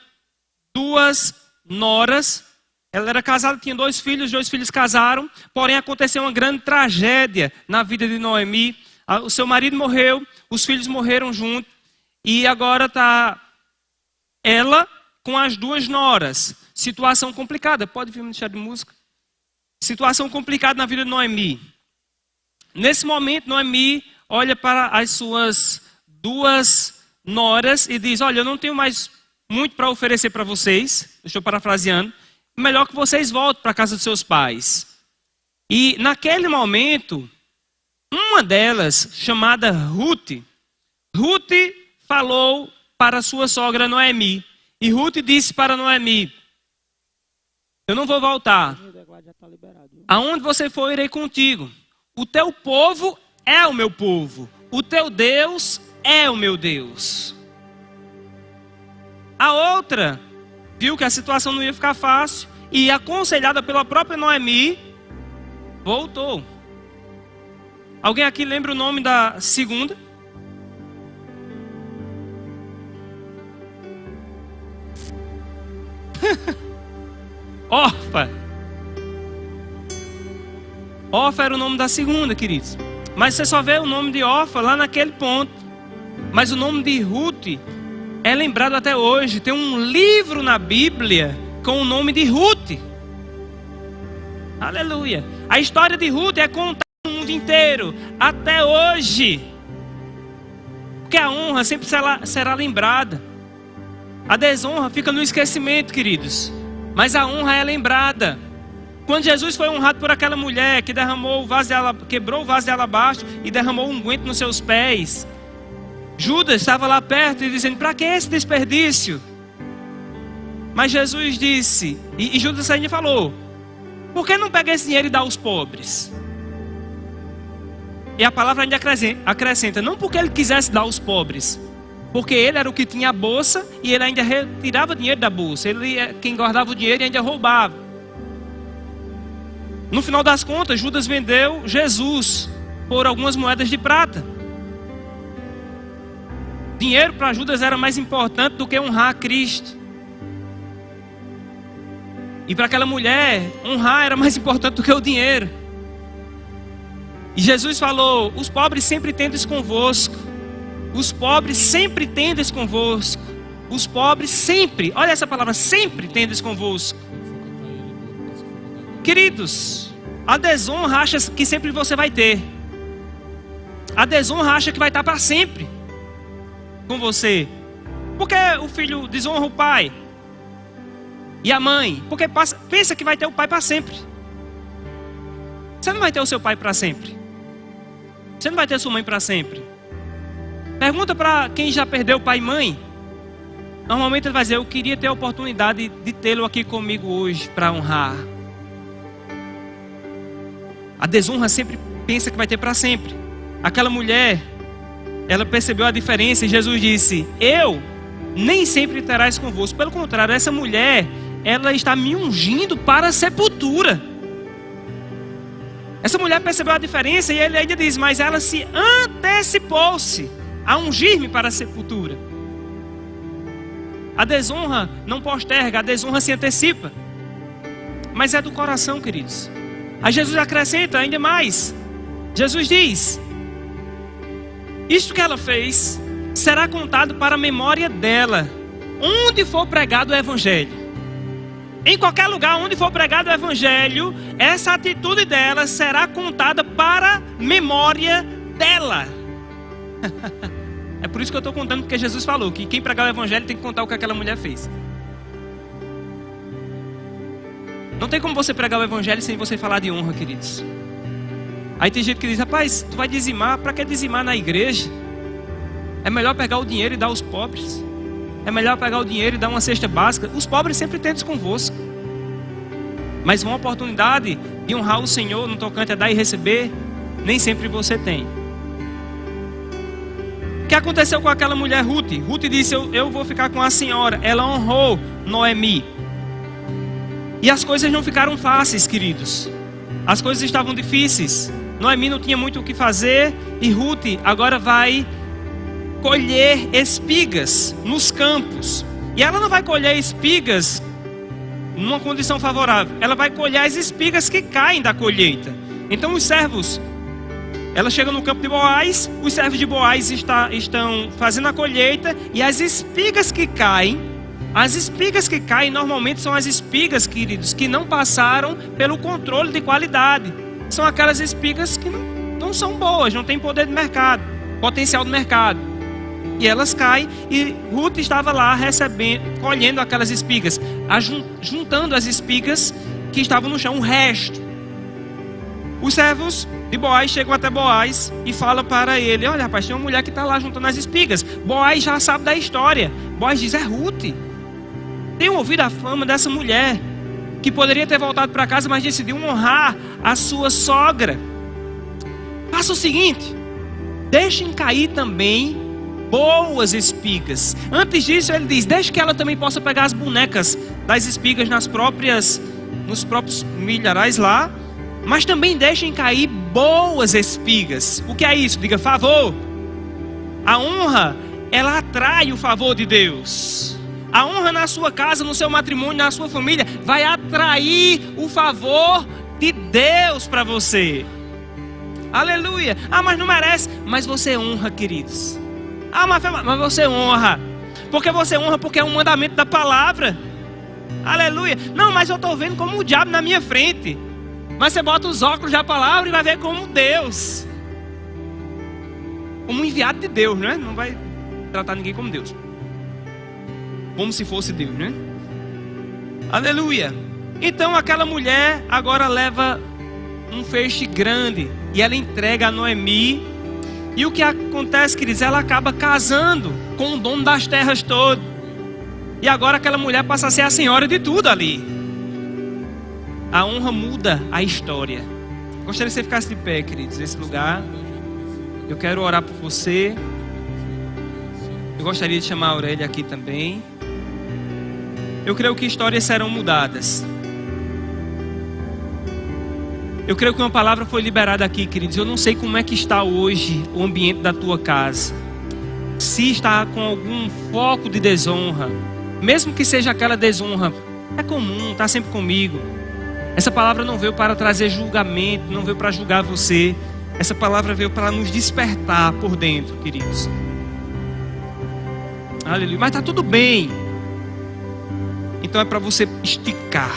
2 noras. Ela era casada, tinha 2 filhos, 2 filhos casaram. Porém, aconteceu uma grande tragédia na vida de Noemi. O seu marido morreu, os filhos morreram junto. E agora está ela com as 2 noras. Situação complicada. Pode vir me deixar de música? Situação complicada na vida de Noemi. Nesse momento, Noemi olha para as suas 2 noras e diz: olha, eu não tenho mais muito para oferecer para vocês. Estou parafraseando. Melhor que vocês voltem para a casa dos seus pais. E naquele momento, uma delas, chamada Ruth falou para sua sogra Noemi. E Ruth disse para Noemi: eu não vou voltar. Aonde você for, irei contigo. O teu povo é o meu povo. O teu Deus é o meu Deus. A outra viu que a situação não ia ficar fácil e, aconselhada pela própria Noemi, voltou. Alguém aqui lembra o nome da segunda? Orfa. Orfa era o nome da segunda, queridos. Mas você só vê o nome de Orfa lá naquele ponto. Mas o nome de Ruth é lembrado até hoje. Tem um livro na Bíblia com o nome de Ruth. Aleluia. A história de Ruth é contada no mundo inteiro até hoje. Porque a honra sempre será lembrada. A desonra fica no esquecimento, queridos. Mas a honra é lembrada. Quando Jesus foi honrado por aquela mulher que quebrou o vaso de alabastro e derramou um unguento nos seus pés, Judas estava lá perto e dizendo: para que esse desperdício? Mas Jesus disse, e Judas ainda falou: por que não pega esse dinheiro e dá aos pobres? E a palavra ainda acrescenta: não porque ele quisesse dar aos pobres, porque ele era o que tinha a bolsa e ele ainda retirava dinheiro da bolsa. Ele é quem guardava o dinheiro e ainda roubava. No final das contas, Judas vendeu Jesus por algumas moedas de prata. Dinheiro para Judas era mais importante do que honrar a Cristo. E para aquela mulher, honrar era mais importante do que o dinheiro. E Jesus falou: os pobres sempre tendes convosco. Os pobres sempre tendes convosco. Os pobres sempre, olha essa palavra, sempre tendes convosco. Queridos, a desonra acha que sempre você vai ter. A desonra acha que vai estar para sempre com você. Por que o filho desonra o pai e a mãe? Porque pensa que vai ter o pai para sempre. Você não vai ter o seu pai para sempre. Você não vai ter a sua mãe para sempre. Pergunta para quem já perdeu pai e mãe. Normalmente ele vai dizer: eu queria ter a oportunidade de tê-lo aqui comigo hoje para honrar. A desonra sempre pensa que vai ter para sempre. Aquela mulher, ela percebeu a diferença e Jesus disse: eu nem sempre terás convosco. Pelo contrário, essa mulher, ela está me ungindo para a sepultura. Essa mulher percebeu a diferença e ele ainda diz: mas ela se antecipou-se a ungir-me para a sepultura. A desonra não posterga, a desonra se antecipa. Mas é do coração, queridos. Aí Jesus acrescenta ainda mais. Jesus diz: isto que ela fez será contado para a memória dela, onde for pregado o evangelho. Em qualquer lugar onde for pregado o evangelho, essa atitude dela será contada para a memória dela. É por isso que eu estou contando, porque Jesus falou que quem pregar o evangelho tem que contar o que aquela mulher fez. Não tem como você pregar o evangelho sem você falar de honra, queridos. Aí tem gente que diz: rapaz, tu vai dizimar? Para que dizimar na igreja? É melhor pegar o dinheiro e dar aos pobres. É melhor pegar o dinheiro e dar uma cesta básica. Os pobres sempre tentam convosco. Mas uma oportunidade de honrar o Senhor no tocante a dar e receber, nem sempre você tem. que aconteceu com aquela mulher Ruth? Ruth disse, eu vou ficar com a senhora. Ela honrou Noemi. E as coisas não ficaram fáceis, queridos. As coisas estavam difíceis. Noemi não tinha muito o que fazer. E Ruth agora vai colher espigas nos campos. E ela não vai colher espigas numa condição favorável. Ela vai colher as espigas que caem da colheita. Então os servos, ela chega no campo de Boaz, os servos de Boaz estão fazendo a colheita, e as espigas que caem normalmente são as espigas, queridos, que não passaram pelo controle de qualidade. São aquelas espigas que não são boas, não têm poder de mercado, potencial de mercado. E elas caem, e Ruth estava lá colhendo aquelas espigas, juntando as espigas que estavam no chão, o resto. Os servos de Boaz chegam até Boaz e falam para ele, olha rapaz, tem uma mulher que está lá juntando as espigas. Boaz já sabe da história. Boaz diz, é Ruth. Tenho ouvido a fama dessa mulher, que poderia ter voltado para casa, mas decidiu honrar a sua sogra. Faça o seguinte, deixem cair também boas espigas. Antes disso ele diz, deixe que ela também possa pegar as bonecas das espigas nos próprios milharais lá, mas também deixem cair boas espigas. O que é isso? Diga favor. A honra, ela atrai o favor de Deus. A honra na sua casa, no seu matrimônio, na sua família, vai atrair o favor de Deus para você. Aleluia. Ah, mas não merece. Mas você honra, queridos. Ah, mas você honra. Porque você honra porque é um mandamento da palavra. Aleluia. Não, mas eu estou vendo como o diabo na minha frente. Mas você bota os óculos da palavra e vai ver como Deus. Como um enviado de Deus, né? Não vai tratar ninguém como Deus. Como se fosse Deus, né? Aleluia. Então aquela mulher agora leva um feixe grande e ela entrega a Noemi. E o que acontece, queridos? Ela acaba casando com o dono das terras todo. E agora aquela mulher passa a ser a senhora de tudo ali. A honra muda a história. Gostaria que você ficasse de pé, queridos, nesse lugar. Eu quero orar por você. Eu gostaria de chamar a Aurélia aqui também. Eu creio que histórias serão mudadas. Eu creio que uma palavra foi liberada aqui, queridos. Eu não sei como é que está hoje o ambiente da tua casa. Se está com algum foco de desonra, mesmo que seja aquela desonra, é comum, está sempre comigo. Essa palavra não veio para trazer julgamento, não veio para julgar você. Essa palavra veio para nos despertar por dentro, queridos. Aleluia. Mas está tudo bem. Então é para você esticar.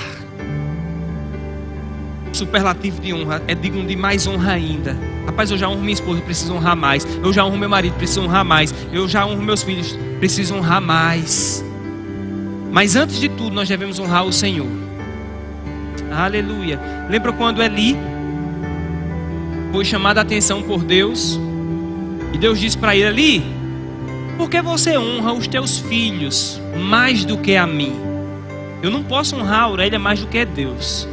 Superlativo de honra é digno de mais honra ainda. Rapaz, eu já honro minha esposa, preciso honrar mais. Eu já honro meu marido, preciso honrar mais. Eu já honro meus filhos, preciso honrar mais. Mas antes de tudo, nós devemos honrar o Senhor. Aleluia. Lembra quando Eli foi chamada a atenção por Deus? E Deus disse para ele, Eli, por que você honra os teus filhos mais do que a mim? Eu não posso honrar a Aurélia mais do que a Deus.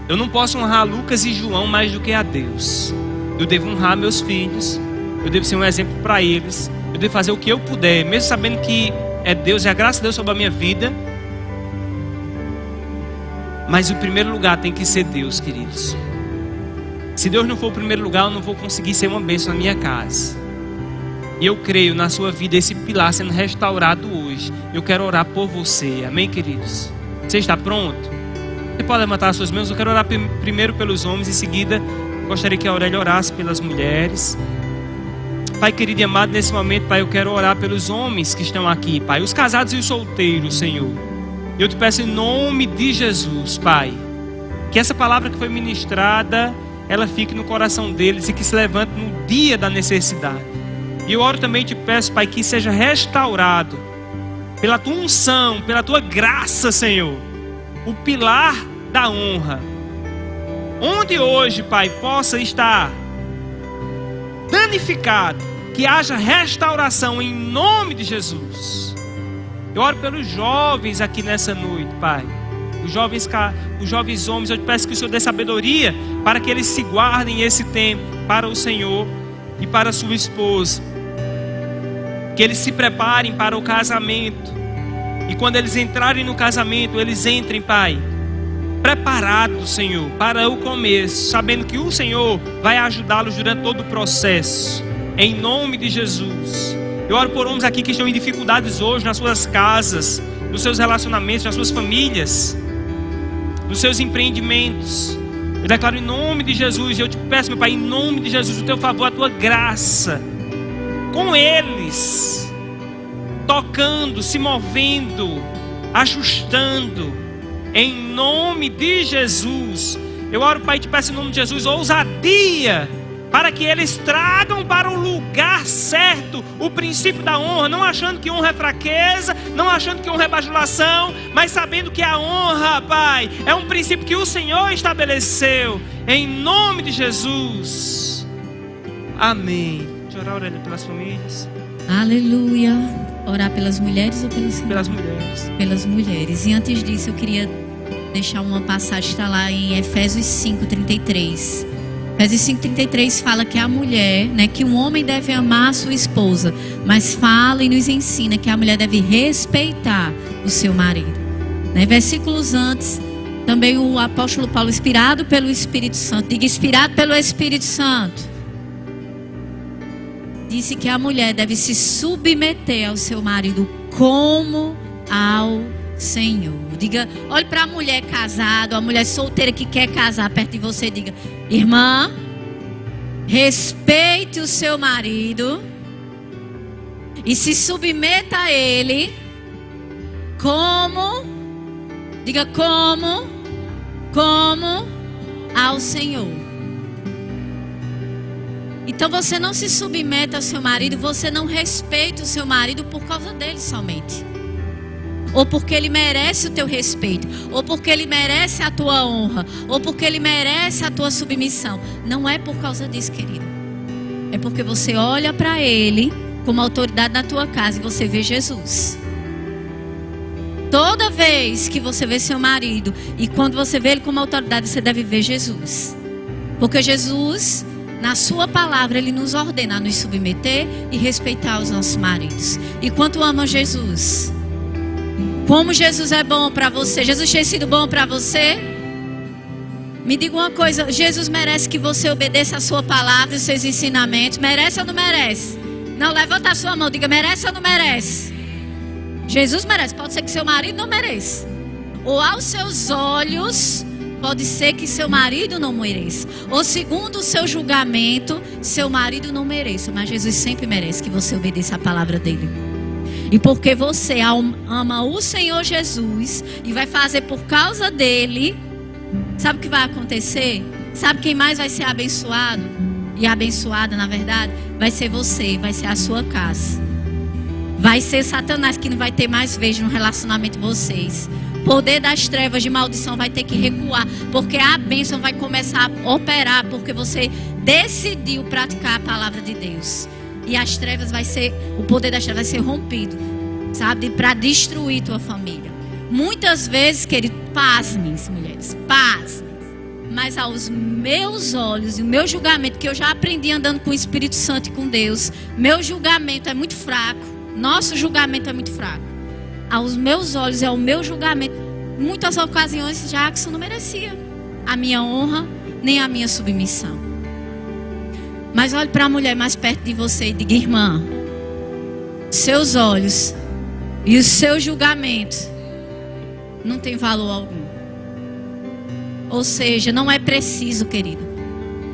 Eu não posso honrar Lucas e João mais do que a Deus. Eu devo honrar meus filhos. Eu devo ser um exemplo para eles. Eu devo fazer o que eu puder, mesmo sabendo que é Deus, é a graça de Deus sobre a minha vida. Mas o primeiro lugar tem que ser Deus, queridos. Se Deus não for o primeiro lugar, eu não vou conseguir ser uma bênção na minha casa. E eu creio na sua vida esse pilar sendo restaurado hoje. Eu quero orar por você, amém, queridos? Você está pronto? Você pode levantar as suas mãos. Eu quero orar primeiro pelos homens, em seguida gostaria que a Aurélia orasse pelas mulheres. Pai querido e amado, nesse momento, Pai, eu quero orar pelos homens que estão aqui, Pai, os casados e os solteiros, Senhor. Eu te peço em nome de Jesus, Pai, que essa palavra que foi ministrada, ela fique no coração deles e que se levante no dia da necessidade. E eu oro também, te peço, Pai, que seja restaurado pela tua unção, pela tua graça, Senhor, o pilar da honra. Onde hoje, Pai, possa estar danificado, que haja restauração em nome de Jesus. Eu oro pelos jovens aqui nessa noite, Pai. Os jovens homens, eu te peço que o Senhor dê sabedoria para que eles se guardem esse tempo para o Senhor e para a sua esposa. Que eles se preparem para o casamento. E quando eles entrarem no casamento, eles entrem, Pai, preparados, Senhor, para o começo, sabendo que o Senhor vai ajudá-los durante todo o processo. Em nome de Jesus. Eu oro por homens aqui que estão em dificuldades hoje nas suas casas, nos seus relacionamentos, nas suas famílias, nos seus empreendimentos. Eu declaro em nome de Jesus, eu te peço, meu Pai, em nome de Jesus, o teu favor, a tua graça, com eles, tocando, se movendo, ajustando, em nome de Jesus. Eu oro, Pai, e te peço em nome de Jesus, ousadia, para que eles tragam para o lugar certo o princípio da honra, não achando que honra é fraqueza, não achando que honra é bajulação, mas sabendo que a honra, Pai, é um princípio que o Senhor estabeleceu, em nome de Jesus. Amém. Deixa eu orar, Aurélia, pelas famílias. Aleluia. Orar pelas mulheres ou pelos filhos? Pelas mulheres. Pelas mulheres. E antes disso eu queria deixar uma passagem que está lá em Efésios 5:33. Efésios 5:33 fala que a mulher, que um homem deve amar a sua esposa, mas fala e nos ensina que a mulher deve respeitar o seu marido. Versículos antes, também o apóstolo Paulo, inspirado pelo Espírito Santo, diga inspirado pelo Espírito Santo, disse que a mulher deve se submeter ao seu marido como ao Senhor. Diga, olhe para a mulher casada, a mulher solteira que quer casar perto de você, diga: irmã, respeite o seu marido e se submeta a ele como, diga como ao Senhor. Então você não se submete ao seu marido, você não respeita o seu marido por causa dele somente. Ou porque ele merece o teu respeito, ou porque ele merece a tua honra, ou porque ele merece a tua submissão. Não é por causa disso, querido. É porque você olha para ele como autoridade na tua casa e você vê Jesus. Toda vez que você vê seu marido e quando você vê ele como autoridade, você deve ver Jesus. Porque Jesus, na sua palavra, ele nos ordena a nos submeter e respeitar os nossos maridos. E quanto ama Jesus? Como Jesus é bom para você? Jesus tem sido bom para você? Me diga uma coisa, Jesus merece que você obedeça a sua palavra e os seus ensinamentos. Merece ou não merece? Não, levanta a sua mão, diga, merece ou não merece? Jesus merece, pode ser que seu marido não mereça. Ou aos seus olhos, pode ser que seu marido não mereça. Ou segundo o seu julgamento, seu marido não mereça. Mas Jesus sempre merece que você obedeça a palavra dele. E porque você ama o Senhor Jesus e vai fazer por causa dele, sabe o que vai acontecer? Sabe quem mais vai ser abençoado? E abençoada, na verdade, vai ser você, vai ser a sua casa. Vai ser Satanás que não vai ter mais vez no relacionamento de vocês. Poder das trevas de maldição vai ter que recuar, porque a bênção vai começar a operar, porque você decidiu praticar a palavra de Deus. E as trevas o poder das trevas vai ser rompido, sabe? Para destruir tua família. Muitas vezes, querido, pasmem, mulheres, pasmem. Mas aos meus olhos e o meu julgamento, que eu já aprendi andando com o Espírito Santo e com Deus, meu julgamento é muito fraco. Nosso julgamento é muito fraco. Aos meus olhos é o meu julgamento. Em muitas ocasiões, Jackson não merecia a minha honra, nem a minha submissão. Mas olhe para a mulher mais perto de você e diga: irmã, seus olhos e o seu julgamento não tem valor algum. Ou seja, não é preciso, querido.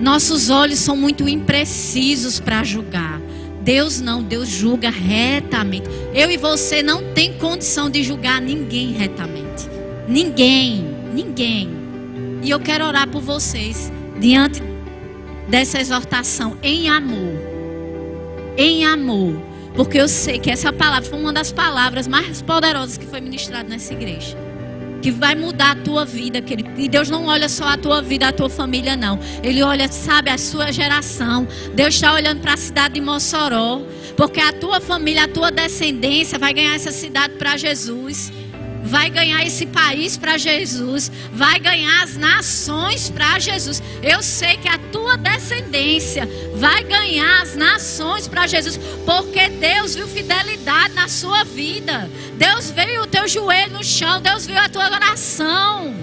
Nossos olhos são muito imprecisos para julgar. Deus não, Deus julga retamente. Eu e você não tem condição de julgar ninguém retamente. Ninguém. E eu quero orar por vocês diante dessa exortação em amor. Em amor. Porque eu sei que essa palavra foi uma das palavras mais poderosas que foi ministrada nessa igreja. Que vai mudar a tua vida, querido. E Deus não olha só a tua vida, a tua família, não. Ele olha, sabe, a sua geração. Deus está olhando para a cidade de Mossoró. Porque a tua família, a tua descendência vai ganhar essa cidade para Jesus. vai ganhar esse país para Jesus, vai ganhar as nações para Jesus. Eu sei que a tua descendência vai ganhar as nações para Jesus, porque Deus viu fidelidade na sua vida. Deus viu o teu joelho no chão, Deus viu a tua oração.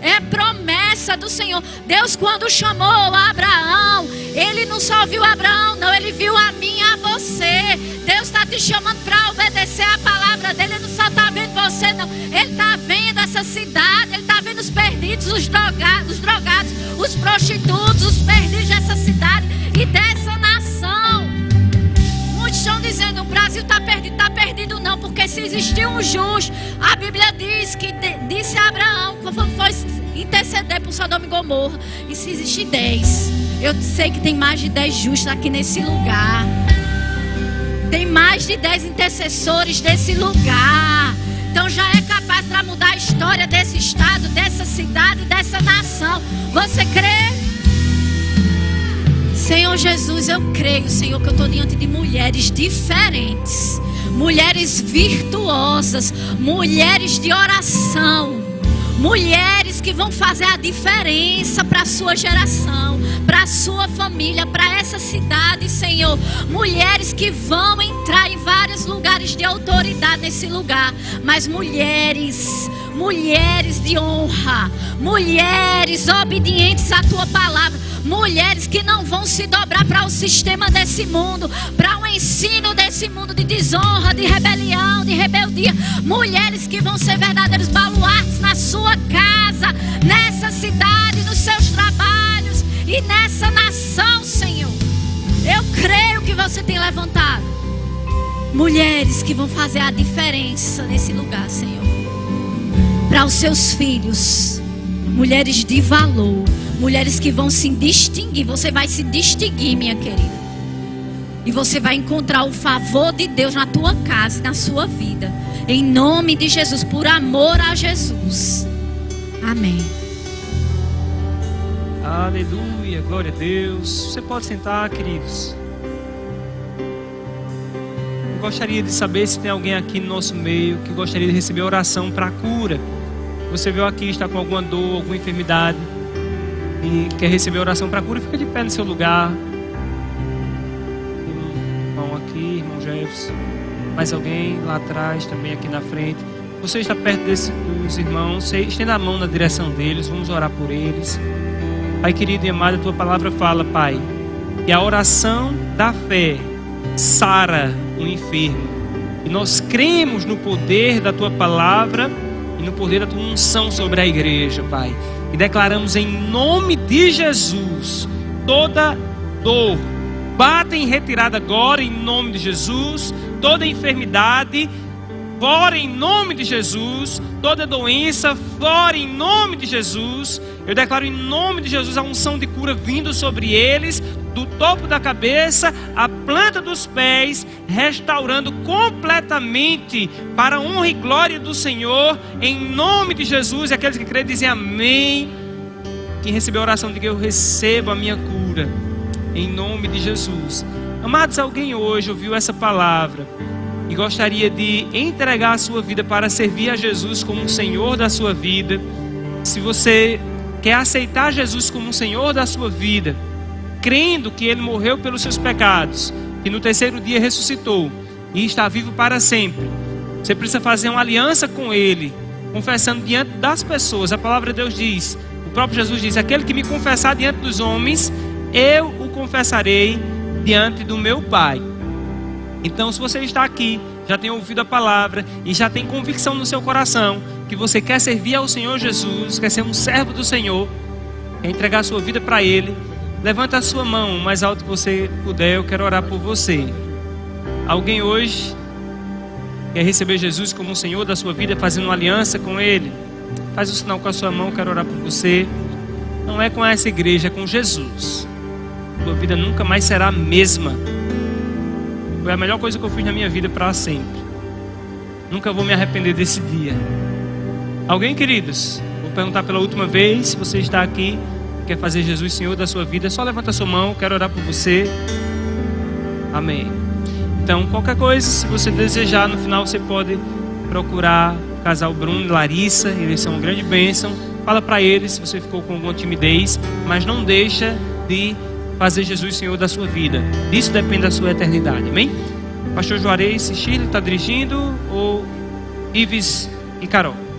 É promessa do Senhor. Deus, quando chamou Abraão, Ele não só viu Abraão, não, Ele viu a mim e a você. Deus está te chamando para obedecer a palavra dEle. Ele não só está vendo você, não. Ele está vendo essa cidade, Ele está vendo os perdidos, os drogados, os prostitutos, os perdidos dessa cidade e dessa nação. Muitos estão dizendo, o Brasil está perdido não, porque se existir um justo, a Bíblia diz que disse a Abraão, quando foi interceder por Sodoma e Gomorra, e se existir 10, eu sei que tem mais de 10 justos aqui nesse lugar, tem mais de 10 intercessores desse lugar, então já é capaz para mudar a história desse estado, dessa cidade, dessa nação. Você crê? Senhor Jesus, eu creio, Senhor, que eu estou diante de mulheres diferentes, mulheres virtuosas, mulheres de oração, mulheres que vão fazer a diferença para a sua geração, para a sua família, para essa cidade, Senhor. Mulheres que vão entrar em vários lugares de autoridade nesse lugar, mas mulheres de honra, mulheres obedientes à tua palavra, mulheres que não vão se dobrar para o sistema desse mundo, para o ensino desse mundo de desonra, de rebelião, de rebeldia. Mulheres que vão ser verdadeiros baluartes na sua casa, nessa cidade, nos seus trabalhos e nessa nação, Senhor. Eu creio que você tem levantado mulheres que vão fazer a diferença nesse lugar, Senhor, para os seus filhos. Mulheres de valor, mulheres que vão se distinguir. Você vai se distinguir, minha querida, e você vai encontrar o favor de Deus na tua casa e na sua vida, em nome de Jesus, por amor a Jesus. Amém. Aleluia, glória a Deus. Você pode sentar, queridos. Eu gostaria de saber se tem alguém aqui no nosso meio que gostaria de receber oração para a cura. Você veio aqui, está com alguma dor, alguma enfermidade e quer receber oração para a cura, fica de pé no seu lugar. Tem um irmão aqui, irmão Jefferson. Mais alguém lá atrás, também aqui na frente. Você está perto dos irmãos, você estenda a mão na direção deles, vamos orar por eles. Pai querido e amado, a tua palavra fala, Pai, que a oração da fé sara o enfermo. E nós cremos no poder da tua palavra e no poder da tua unção sobre a igreja, Pai. E declaramos em nome de Jesus, toda dor bata em retirada agora em nome de Jesus, toda enfermidade fora em nome de Jesus, toda doença fora em nome de Jesus. Eu declaro em nome de Jesus a unção de cura vindo sobre eles, do topo da cabeça à planta dos pés, restaurando completamente para a honra e glória do Senhor, em nome de Jesus. E aqueles que creem dizem amém. Quem recebeu a oração, diga eu recebo a minha cura, em nome de Jesus. Amados, alguém hoje ouviu essa palavra e gostaria de entregar a sua vida para servir a Jesus como o Senhor da sua vida? Se você quer aceitar Jesus como o Senhor da sua vida, crendo que Ele morreu pelos seus pecados, que no terceiro dia ressuscitou e está vivo para sempre, você precisa fazer uma aliança com Ele, confessando diante das pessoas. A palavra de Deus diz, o próprio Jesus diz, aquele que me confessar diante dos homens, eu o confessarei diante do meu Pai. Então, se você está aqui, já tem ouvido a palavra e já tem convicção no seu coração que você quer servir ao Senhor Jesus, quer ser um servo do Senhor, quer entregar a sua vida para Ele, levanta a sua mão o mais alto que você puder. Eu quero orar por você. Alguém hoje quer receber Jesus como o Senhor da sua vida, fazendo uma aliança com Ele? Faz o sinal com a sua mão, eu quero orar por você. Não é com essa igreja, é com Jesus. Sua vida nunca mais será a mesma. Foi a melhor coisa que eu fiz na minha vida para sempre. Nunca vou me arrepender desse dia. Alguém, queridos? Vou perguntar pela última vez. Se você está aqui, quer fazer Jesus Senhor da sua vida, só levanta a sua mão, quero orar por você. Amém. Então, qualquer coisa, se você desejar, no final você pode procurar casal Bruno e Larissa, eles são uma grande bênção. Fala para eles se você ficou com alguma timidez, mas não deixa de fazer Jesus Senhor da sua vida. Disso depende da sua eternidade, amém? Pastor Juarez, Shirley está dirigindo, ou Ives e Carol?